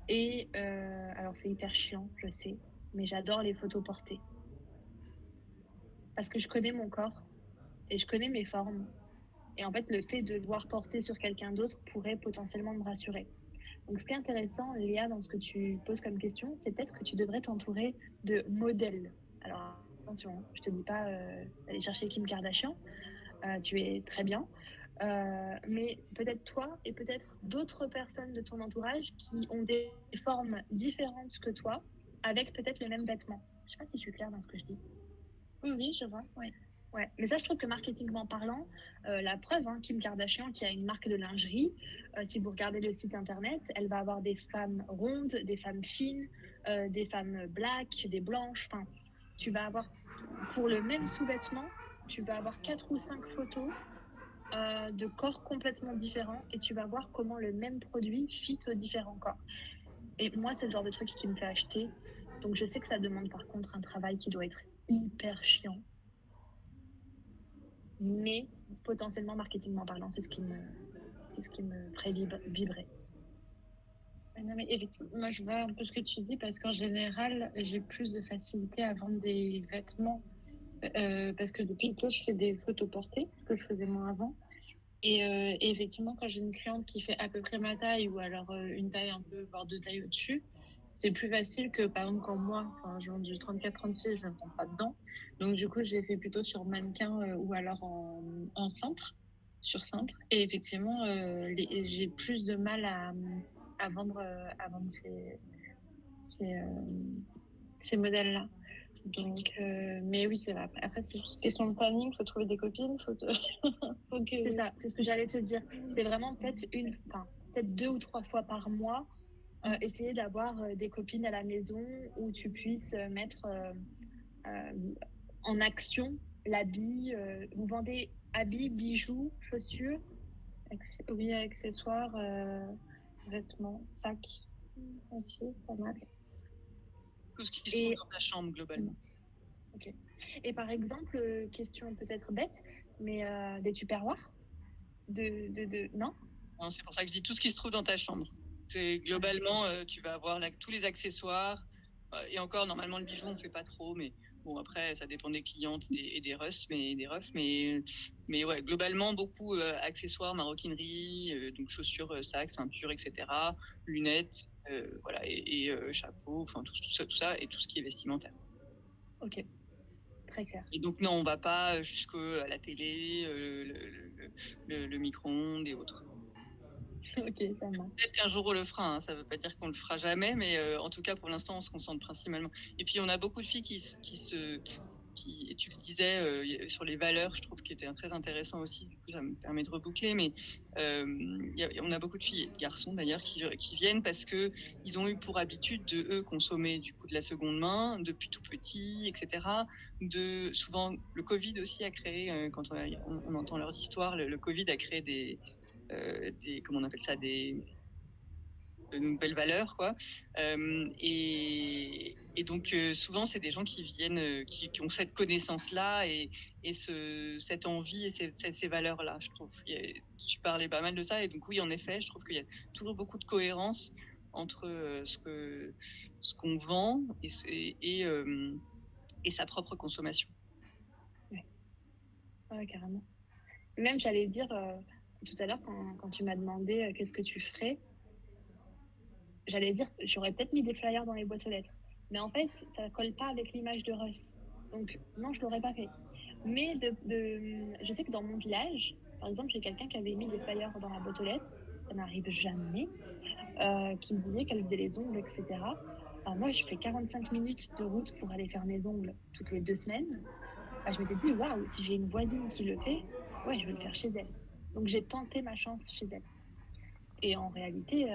Et alors, c'est hyper chiant, je sais, mais j'adore les photos portées. Parce que je connais mon corps et je connais mes formes. Et en fait, le fait de le voir porter sur quelqu'un d'autre pourrait potentiellement me rassurer. Donc, ce qui est intéressant, Léa, dans ce que tu poses comme question, c'est peut-être que tu devrais t'entourer de modèles. Alors, Attention, hein, je te dis pas d'aller chercher Kim Kardashian, tu es très bien. Mais peut-être toi et peut-être d'autres personnes de ton entourage qui ont des formes différentes que toi, avec peut-être le même vêtement. Je sais pas si je suis claire dans ce que je dis. Oui, oui, je vois. Oui. Ouais, mais ça, je trouve que marketingment parlant, la preuve, hein, Kim Kardashian, qui a une marque de lingerie, si vous regardez le site internet, elle va avoir des femmes rondes, des femmes fines, des femmes black, des blanches. Enfin, tu vas avoir, pour le même sous-vêtement, tu vas avoir 4 ou 5 photos de corps complètement différents et tu vas voir comment le même produit fit aux différents corps. Et moi, c'est le genre de truc qui me fait acheter. Donc, je sais que ça demande par contre un travail qui doit être hyper chiant. Mais potentiellement, marketingment parlant, c'est ce qui me ferait vibrer. Non, mais effectivement, moi, je vois un peu ce que tu dis parce qu'en général, j'ai plus de facilité à vendre des vêtements parce que depuis peu, je fais des photos portées, ce que je faisais moins avant. Et effectivement, quand j'ai une cliente qui fait à peu près ma taille ou alors une taille un peu, voire deux tailles au-dessus, c'est plus facile que par exemple quand moi, je vends du 34-36, je ne tombe pas dedans. Donc du coup, j'ai fait plutôt sur mannequin ou alors en cintre, sur cintre. Et effectivement, j'ai plus de mal à vendre ces, ces modèles-là. Donc, mais oui, c'est vrai. Après, c'est juste question de planning, il faut trouver des copines, faut que... C'est ça, c'est ce que j'allais te dire. C'est vraiment peut-être 2 ou 3 fois par mois, essayer d'avoir des copines à la maison où tu puisses mettre en action l'habit. Vous vendez habits, bijoux, chaussures? Oui, accessoires, vêtements, sacs aussi, pas mal. Tout ce qui se trouve dans ta chambre, globalement. Ok. Et par exemple, question peut-être bête, mais des tupperwares non? Non, c'est pour ça que je dis tout ce qui se trouve dans ta chambre. C'est, globalement, tu vas avoir tous les accessoires. Et encore, normalement, le bijou, on fait pas trop, mais bon, après, ça dépend des clientes et des refs, mais ouais, globalement, beaucoup accessoires, maroquinerie, donc chaussures, sacs, ceintures, etc., lunettes, voilà, et chapeau, enfin tout ça, et tout ce qui est vestimentaire. Ok, très clair. Et donc non, on va pas jusqu'à la télé, le micro-ondes et autres. Ok, ça marche. Peut-être qu'un jour on le fera, hein. Ça ne veut pas dire qu'on le fera jamais, mais en tout cas pour l'instant on se concentre principalement. Et puis on a beaucoup de filles et tu le disais sur les valeurs, je trouve qu'il était très intéressant aussi. Du coup ça me permet de reboucler, mais on a beaucoup de filles et de garçons d'ailleurs qui viennent parce que ils ont eu pour habitude de eux consommer du coup de la seconde main depuis tout petit, etc. Souvent le Covid aussi a créé, quand on entend leurs histoires, le Covid a créé des comment on appelle ça, de nouvelles valeurs, quoi. Et donc souvent c'est des gens qui viennent, qui ont cette connaissance-là et cette envie et ces valeurs-là, je trouve. Tu parlais pas mal de ça et donc oui, en effet, je trouve qu'il y a toujours beaucoup de cohérence entre ce qu'on vend et sa propre consommation. Ouais, carrément. Même, j'allais dire, tout à l'heure, quand tu m'as demandé qu'est-ce que tu ferais, j'allais dire, j'aurais peut-être mis des flyers dans les boîtes aux lettres. Mais en fait, ça colle pas avec l'image de Russ. Donc, non, je l'aurais pas fait. Mais je sais que dans mon village, par exemple, j'ai quelqu'un qui avait mis des flyers dans la boîte aux lettres. Ça n'arrive jamais. Qui me disait qu'elle faisait les ongles, etc. Alors moi, je fais 45 minutes de route pour aller faire mes ongles toutes les 2 semaines. Je m'étais dit, waouh, si j'ai une voisine qui le fait, ouais, je vais le faire chez elle. Donc j'ai tenté ma chance chez elle. Et en réalité,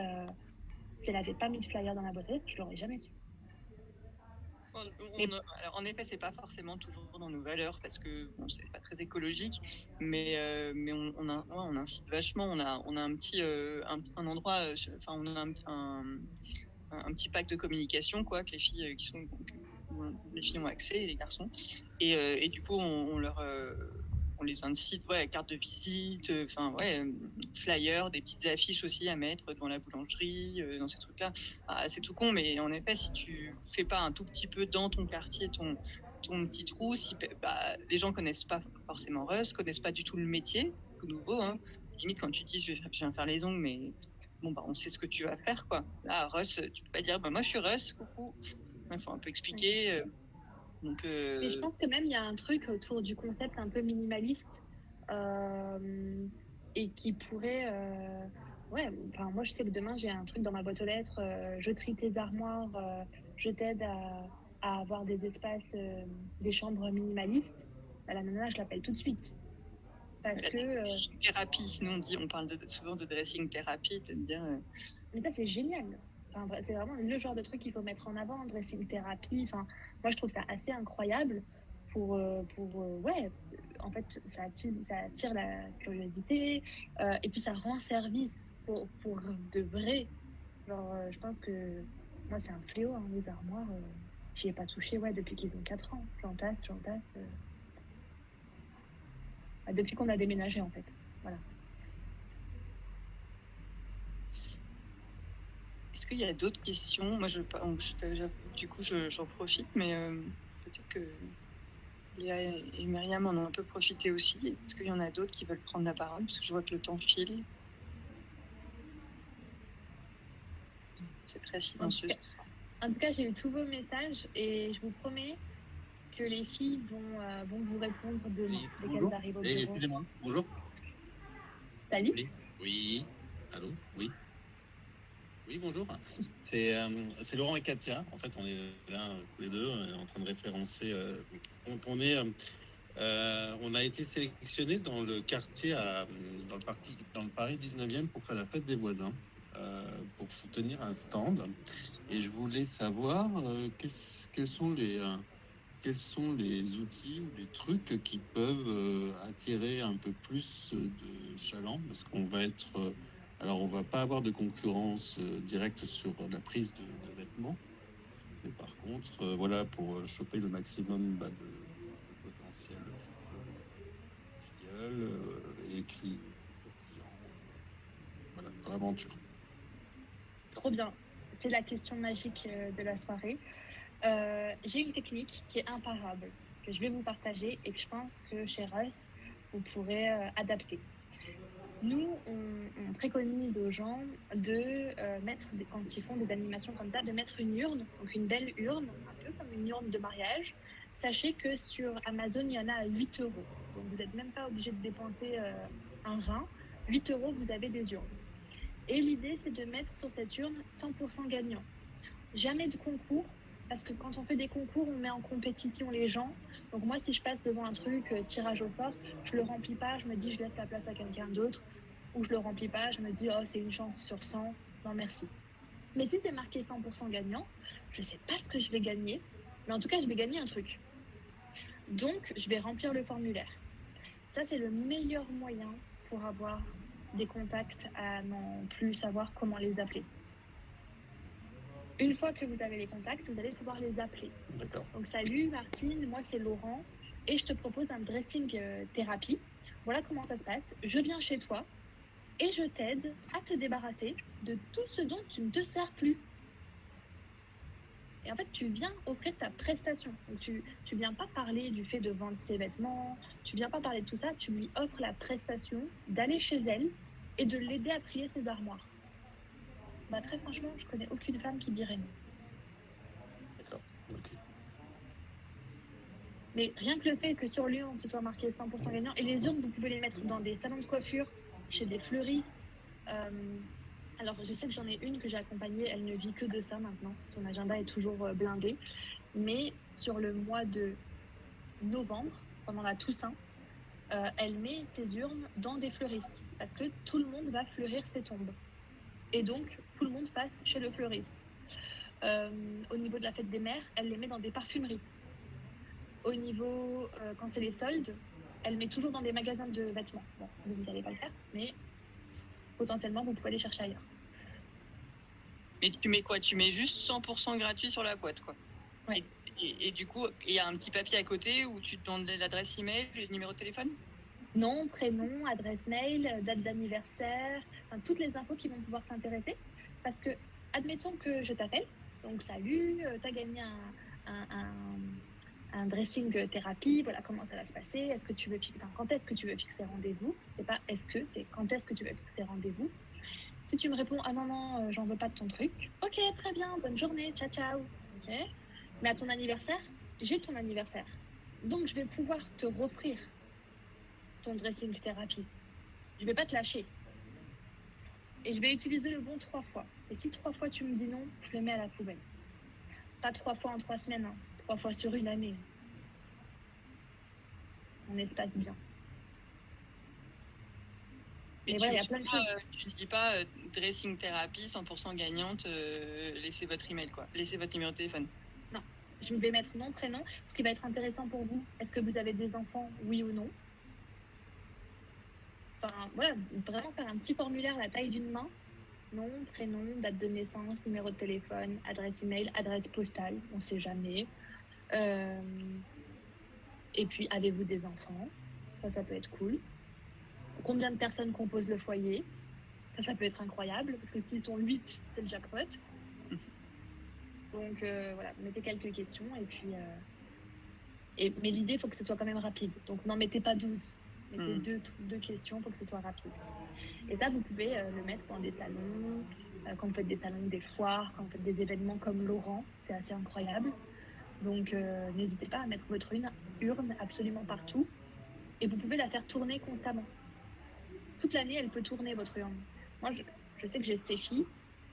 si elle n'avait pas mis de flyer dans la boîte aux lettres, je l'aurais jamais su. Alors, en effet, c'est pas forcément toujours dans nos valeurs parce que bon, c'est pas très écologique, mais on incite vachement. On a un petit un endroit, enfin on a un petit pack de communication quoi que les filles où les filles ont accès et les garçons et du coup on les incite, ouais, carte de visite, enfin flyers, des petites affiches aussi à mettre dans la boulangerie, dans ces trucs-là. Ah, c'est tout con, mais en effet, si tu fais pas un tout petit peu dans ton quartier ton petit trou, les gens connaissent pas forcément Russ, connaissent pas du tout le métier, tout nouveau. Hein. Limite, quand tu dis je viens faire les ongles, mais bon, on sait ce que tu vas faire, quoi. Là, Russ, tu peux pas dire, moi je suis Russ, coucou. Il faut un peu expliquer. Donc, Mais je pense que même il y a un truc autour du concept un peu minimaliste et qui pourrait. Ouais, enfin, moi je sais que demain j'ai un truc dans ma boîte aux lettres. Je trie tes armoires, je t'aide à avoir des espaces, des chambres minimalistes. Bah, la nana, je l'appelle tout de suite. Parce la que. dressing thérapie, nous on parle souvent de dressing thérapie, de me dire. Mais ça, c'est génial. Enfin, c'est vraiment le genre de truc qu'il faut mettre en avant, dressing thérapie. Enfin, moi, je trouve ça assez incroyable ouais, en fait, ça attire la curiosité et puis ça rend service pour de vrai. Genre, je pense que moi, c'est un fléau, hein, les armoires. J'y ai pas touché, ouais, depuis qu'ils ont 4 ans. J'en tasse. Depuis qu'on a déménagé, en fait. Voilà. Est-ce qu'il y a d'autres questions? Moi, du coup, j'en profite, mais peut-être que Léa et Myriam en ont un peu profité aussi. Est-ce qu'il y en a d'autres qui veulent prendre la parole? Parce que je vois que le temps file. C'est très silencieux ce soir. En tout cas, j'ai eu tous vos messages et je vous promets que les filles vont vous répondre demain, dès qu'elles arrivent au bureau. Excusez-moi, bonjour. Salut. Oui. Allô? Oui. Oui, bonjour. C'est Laurent et Katia. En fait, on est là tous les deux en train de référencer. On a été sélectionné dans le quartier, dans le Paris 19e pour faire la fête des voisins, pour tenir un stand. Et je voulais savoir quels sont les outils ou les trucs qui peuvent attirer un peu plus de chalands, parce qu'on va être alors on va pas avoir de concurrence directe sur la prise de vêtements, mais par contre voilà, pour choper le maximum de potentiels futurs filleuls et futurs clients, voilà, dans l'aventure. Trop bien. C'est la question magique de la soirée. J'ai une technique qui est imparable, que je vais vous partager et que je pense que chez Russ, vous pourrez adapter. Nous, on préconise aux gens de mettre, quand ils font des animations comme ça, de mettre une urne, donc une belle urne, un peu comme une urne de mariage. Sachez que sur Amazon, il y en a à 8 euros. Donc vous n'êtes même pas obligé de dépenser un rein. 8 euros, vous avez des urnes. Et l'idée, c'est de mettre sur cette urne 100% gagnant. Jamais de concours, parce que quand on fait des concours, on met en compétition les gens. Donc moi, si je passe devant un truc, tirage au sort, je le remplis pas, je me dis je laisse la place à quelqu'un d'autre. Ou je le remplis pas, je me dis oh c'est une chance sur 100, non merci. Mais si c'est marqué 100% gagnant, je sais pas ce que je vais gagner, mais en tout cas je vais gagner un truc. Donc je vais remplir le formulaire. Ça c'est le meilleur moyen pour avoir des contacts à n'en plus savoir comment les appeler. Une fois que vous avez les contacts, vous allez pouvoir les appeler. D'accord. Donc, salut Martine, moi c'est Laurent et je te propose un dressing thérapie. Voilà comment ça se passe. Je viens chez toi et je t'aide à te débarrasser de tout ce dont tu ne te sers plus. Et en fait, tu viens offrir ta prestation. Donc, tu viens pas parler du fait de vendre ses vêtements, tu viens pas parler de tout ça, tu lui offres la prestation d'aller chez elle et de l'aider à trier ses armoires. Bah, très franchement, je connais aucune femme qui dirait non. D'accord. Ok. Mais rien que le fait que sur l'urne, ce soit marqué 100% gagnant, et les urnes, vous pouvez les mettre dans des salons de coiffure, chez des fleuristes. Alors, je sais que j'en ai une que j'ai accompagnée, elle ne vit que de ça maintenant. Son agenda est toujours blindé. Mais sur le mois de novembre, pendant la Toussaint, elle met ses urnes dans des fleuristes parce que tout le monde va fleurir ses tombes. Et donc, tout le monde passe chez le fleuriste. Au niveau de la fête des mères, elle les met dans des parfumeries. Au niveau, quand c'est les soldes, elle met toujours dans des magasins de vêtements. Bon, vous n'allez pas le faire, mais potentiellement, vous pouvez aller chercher ailleurs. Mais tu mets quoi? Tu mets juste 100% gratuit sur la boîte, quoi. Ouais. Et du coup, il y a un petit papier à côté où tu te demandes l'adresse email et le numéro de téléphone? Nom, prénom, adresse mail, date d'anniversaire, enfin, toutes les infos qui vont pouvoir t'intéresser. Parce que, admettons que je t'appelle, donc salut, tu as gagné un dressing thérapie, voilà comment ça va se passer, est-ce que tu veux quand est-ce que tu veux fixer rendez-vous? C'est pas est-ce que, c'est quand est-ce que tu veux fixer rendez-vous? Si tu me réponds ah non, j'en veux pas de ton truc, ok, très bien, bonne journée, ciao ciao, ok. Mais à ton anniversaire, j'ai ton anniversaire. Donc, je vais pouvoir te offrir ton dressing thérapie. Je vais pas te lâcher. Et je vais utiliser le bon 3 fois. Et si 3 fois tu me dis non, je le mets à la poubelle. Pas 3 fois en 3 semaines, 3 fois sur une année. On espace bien. Et Mais voilà, il y a plein de choses. Tu ne dis pas dressing thérapie 100% gagnante, laissez votre email, quoi. Laissez votre numéro de téléphone. Non, je vais mettre nom, prénom. Ce qui va être intéressant pour vous, est-ce que vous avez des enfants, oui ou non? Enfin, voilà, vraiment faire un petit formulaire à la taille d'une main. Nom, prénom, date de naissance, numéro de téléphone, adresse email, adresse postale, on ne sait jamais. Et puis, avez-vous des enfants? Ça peut être cool. Combien de personnes composent le foyer? Ça peut être incroyable, parce que s'ils sont 8, c'est le jackpot. Donc voilà, mettez quelques questions et puis... mais l'idée, il faut que ce soit quand même rapide. Donc n'en mettez pas 12. Mettez deux questions, il faut que ce soit rapide. Et ça, vous pouvez le mettre dans des salons, quand vous faites des salons, des foires, quand vous faites des événements comme Laurent, c'est assez incroyable. Donc n'hésitez pas à mettre votre urne absolument partout. Et vous pouvez la faire tourner constamment. Toute l'année, elle peut tourner, votre urne. Moi, je sais que j'ai Stéphie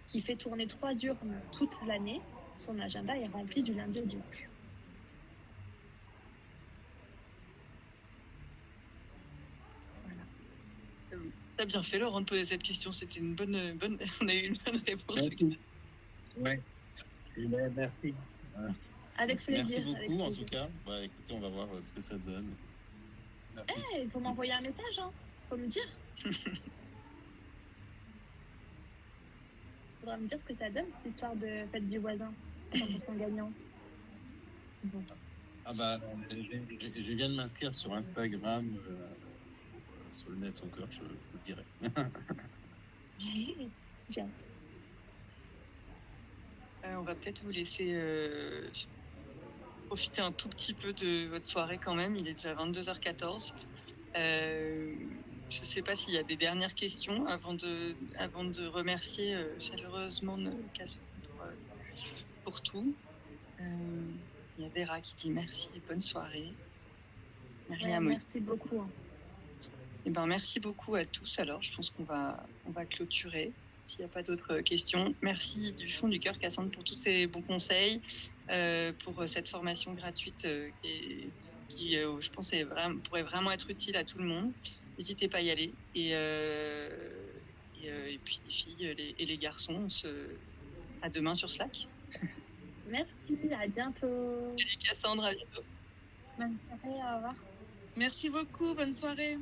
qui fait tourner 3 urnes toute l'année. Son agenda est rempli du lundi au dimanche. Voilà. T'as bien fait, Laurent, de poser cette question. C'était une bonne... On a eu une bonne réponse. Ouais. Merci. Avec plaisir. Merci beaucoup, avec en tout cas. Bah, écoutez, on va voir ce que ça donne. Il faut m'envoyer un message, faut me dire. Faudra me dire ce que ça donne, cette histoire de fête du voisin, 100% gagnant. Bon. Ah bah, je viens de m'inscrire sur Instagram, sur le net encore, je te dirai. J'ai hâte. On va peut-être vous laisser profiter un tout petit peu de votre soirée quand même. Il est déjà 22h14. Je ne sais pas s'il y a des dernières questions avant de remercier chaleureusement Cassandre pour tout. Il y a Vera qui dit merci et bonne soirée. Merci beaucoup. Eh ben, merci beaucoup à tous. Alors, je pense qu'on va clôturer. S'il n'y a pas d'autres questions, merci du fond du cœur, Cassandre, pour tous ces bons conseils, pour cette formation gratuite qui je pense, pourrait vraiment être utile à tout le monde. N'hésitez pas à y aller. Et puis, les filles et les garçons, à demain sur Slack. Merci, à bientôt. Salut Cassandre, à bientôt. Bonne soirée, au revoir. Merci beaucoup, bonne soirée.